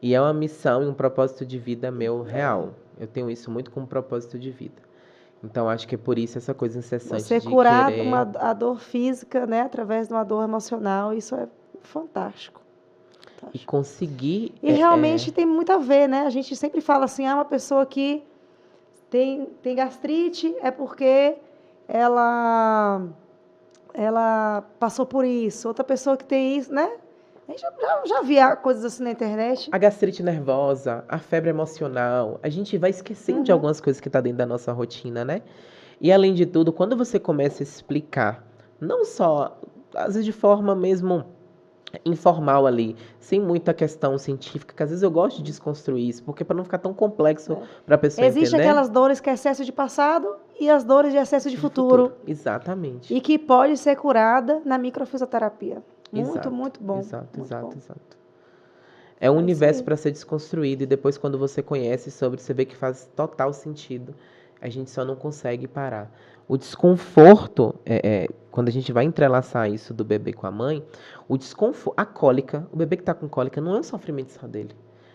E é uma missão e um propósito de vida meu real. Eu tenho isso muito como propósito de vida. Então acho que é por isso essa coisa incessante Você de curar querer a dor física, né, através de uma dor emocional, isso é fantástico. e Fantástico. conseguir E realmente tem muito a ver, né? A gente sempre fala assim, ah, uma pessoa que tem gastrite é porque ela, ela passou por isso. Outra pessoa que tem isso, né? A gente já via coisas assim na internet. a gastrite nervosa, a febre emocional, a gente vai esquecendo de Uhum, algumas coisas que tá dentro da nossa rotina, né? E além de tudo, quando você começa a explicar, não só, às vezes de forma mesmo informal ali, sem muita questão científica, que às vezes eu gosto de desconstruir isso, porque para não ficar tão complexo para a pessoa existe entender, aquelas dores que é excesso de passado e as dores de excesso de de futuro. futuro. Exatamente. E que pode ser curada na microfisioterapia. Muito, Exato, muito bom. exato, Muito bom. exato, exato. É um É isso universo aí. para ser desconstruído e depois quando você conhece sobre, você vê que faz total sentido. A gente só não consegue parar. O desconforto, quando a gente vai entrelaçar isso do bebê com a mãe, o desconforto, a cólica, o bebê que está com cólica não é um sofrimento só dele.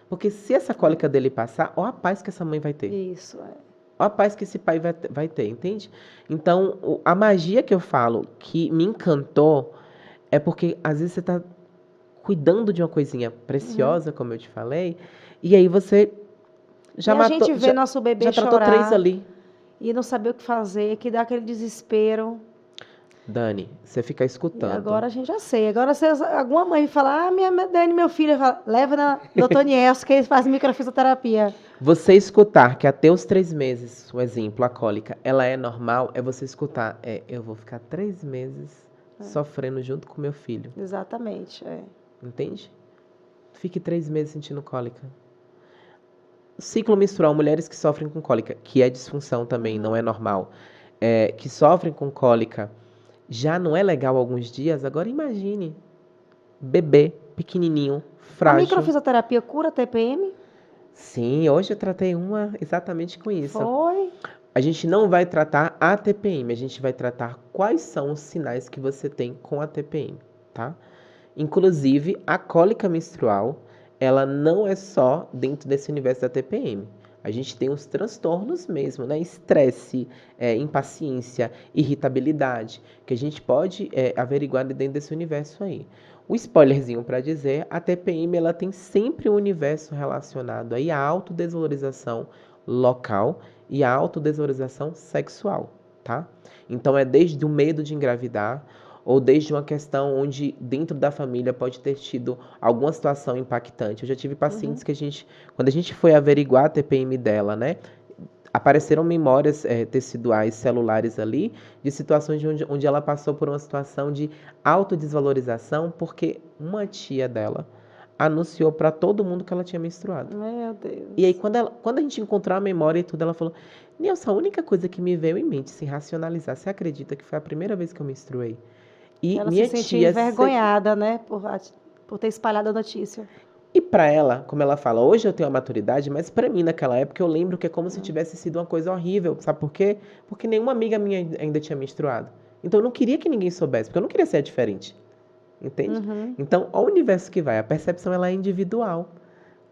Porque se essa cólica dele passar, ó a paz que essa mãe vai ter. Isso, é. Ó a paz que esse pai vai ter, entende? Então, a magia que eu falo que me encantou é porque às vezes você está cuidando de uma coisinha Uhum. preciosa, como eu te falei, e aí você já E a matou, gente vê nosso já bebê tratou 3 chorar ali. e não saber o que fazer, que dá aquele desespero. Dani, você fica E escutando. agora a gente já sei. Agora, se alguma mãe falar, ah, minha Dani, meu filho, fala, leva na doutor Nielsen, que ele faz microfisioterapia. Você escutar que até os 3 meses, o exemplo, a cólica, ela é normal, é você escutar, eu vou ficar 3 meses sofrendo junto com meu filho, Exatamente, é. entende? Fique 3 meses sentindo cólica. Ciclo menstrual, mulheres que sofrem com cólica, que é disfunção também, não é normal, que sofrem com cólica, já não é legal alguns dias, agora imagine, bebê, pequenininho, A frágil. microfisioterapia cura TPM? Sim, hoje eu tratei uma exatamente com isso. Foi. A gente não vai tratar a TPM, a gente vai tratar quais são os sinais que você tem com a TPM, tá? Inclusive, a cólica menstrual, ela não é só dentro desse universo da TPM. A gente tem os transtornos mesmo, né? Estresse, impaciência, irritabilidade, que a gente pode averiguar dentro desse universo aí. O spoilerzinho para dizer, a TPM ela tem sempre um universo relacionado aí à autodesvalorização local e à autodesvalorização sexual, tá? Então é desde o medo de engravidar, ou desde uma questão onde dentro da família pode ter tido alguma situação impactante. Eu já tive pacientes que quando a gente foi averiguar a TPM dela, né, apareceram memórias teciduais, celulares ali, de situações onde ela passou por uma situação de autodesvalorização, porque uma tia dela anunciou para todo mundo que ela tinha menstruado. Meu E aí, Deus. quando a gente encontrou a memória e tudo, ela falou: Nilson, a única coisa que me veio em mente, se racionalizar, você acredita que foi a primeira vez que eu menstruei? E Ela se minha sentiu tia. envergonhada, né, por ter espalhado a notícia. E pra ela, como ela fala, hoje eu tenho a maturidade, mas pra mim naquela época eu lembro que é como se tivesse sido uma coisa horrível. Sabe por quê? Porque nenhuma amiga minha ainda tinha menstruado. Então eu não queria que ninguém soubesse, porque eu não queria ser diferente. Entende? Uhum. Então, ao universo que vai, a percepção ela é individual.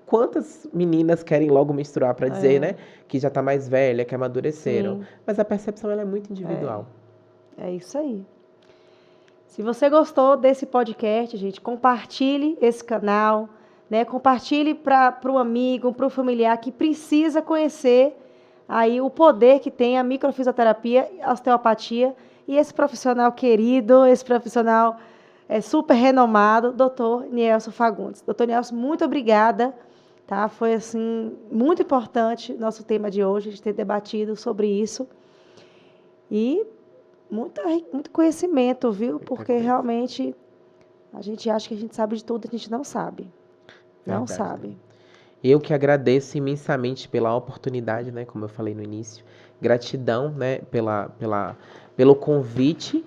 Quantas meninas querem logo menstruar pra dizer, né, que já tá mais velha, que amadureceram, Sim, mas a percepção ela é muito individual. é isso aí. Se você gostou desse podcast, gente, compartilhe esse canal, né? Compartilhe para o amigo, para o familiar que precisa conhecer aí o poder que tem a microfisioterapia, a osteopatia e esse profissional querido, esse profissional super renomado, Dr. Nielson Fagundes. Dr. Nielson, muito obrigada, tá? Foi assim muito importante nosso tema de hoje, a gente ter debatido sobre isso. E muito conhecimento, viu? Porque realmente a gente acha que a gente sabe de tudo, a gente não sabe. Não Verdade, sabe. né? Eu que agradeço imensamente pela oportunidade, né? Como eu falei no início. Gratidão, né? Pelo convite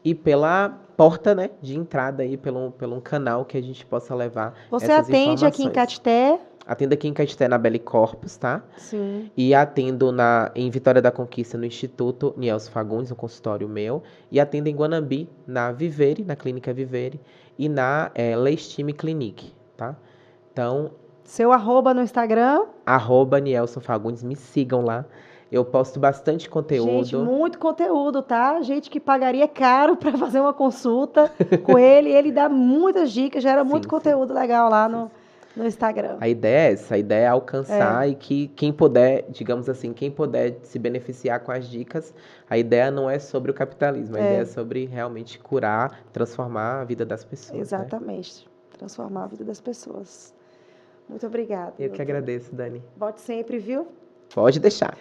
e pela porta, né? De entrada aí, pelo um canal que a gente possa levar Você essas atende aqui em informações. Caeté? Atendo aqui em Caeté, na Belle Corpus, tá? Sim. E atendo em Vitória da Conquista, no Instituto Nielson Fagundes, um consultório meu. E atendo em Guanambi, na Vivere, na Clínica Vivere. E na Leistime Clinic, tá? Então, Seu @ no Instagram? Nielson Fagundes, me sigam lá. Eu posto bastante Gente, conteúdo. muito conteúdo, tá? Gente que pagaria caro para fazer uma consulta com ele. Ele dá muitas dicas, gera muito Sim, sim. conteúdo legal lá no Instagram. A ideia é essa, a ideia é alcançar e que quem puder, digamos assim, quem puder se beneficiar com as dicas, a ideia não é sobre o capitalismo, a ideia é sobre realmente curar, transformar a vida das pessoas. Exatamente. Né? Transformar a vida das pessoas. Muito obrigada. Eu que agradeço, Dani. Volte sempre, viu? Pode deixar.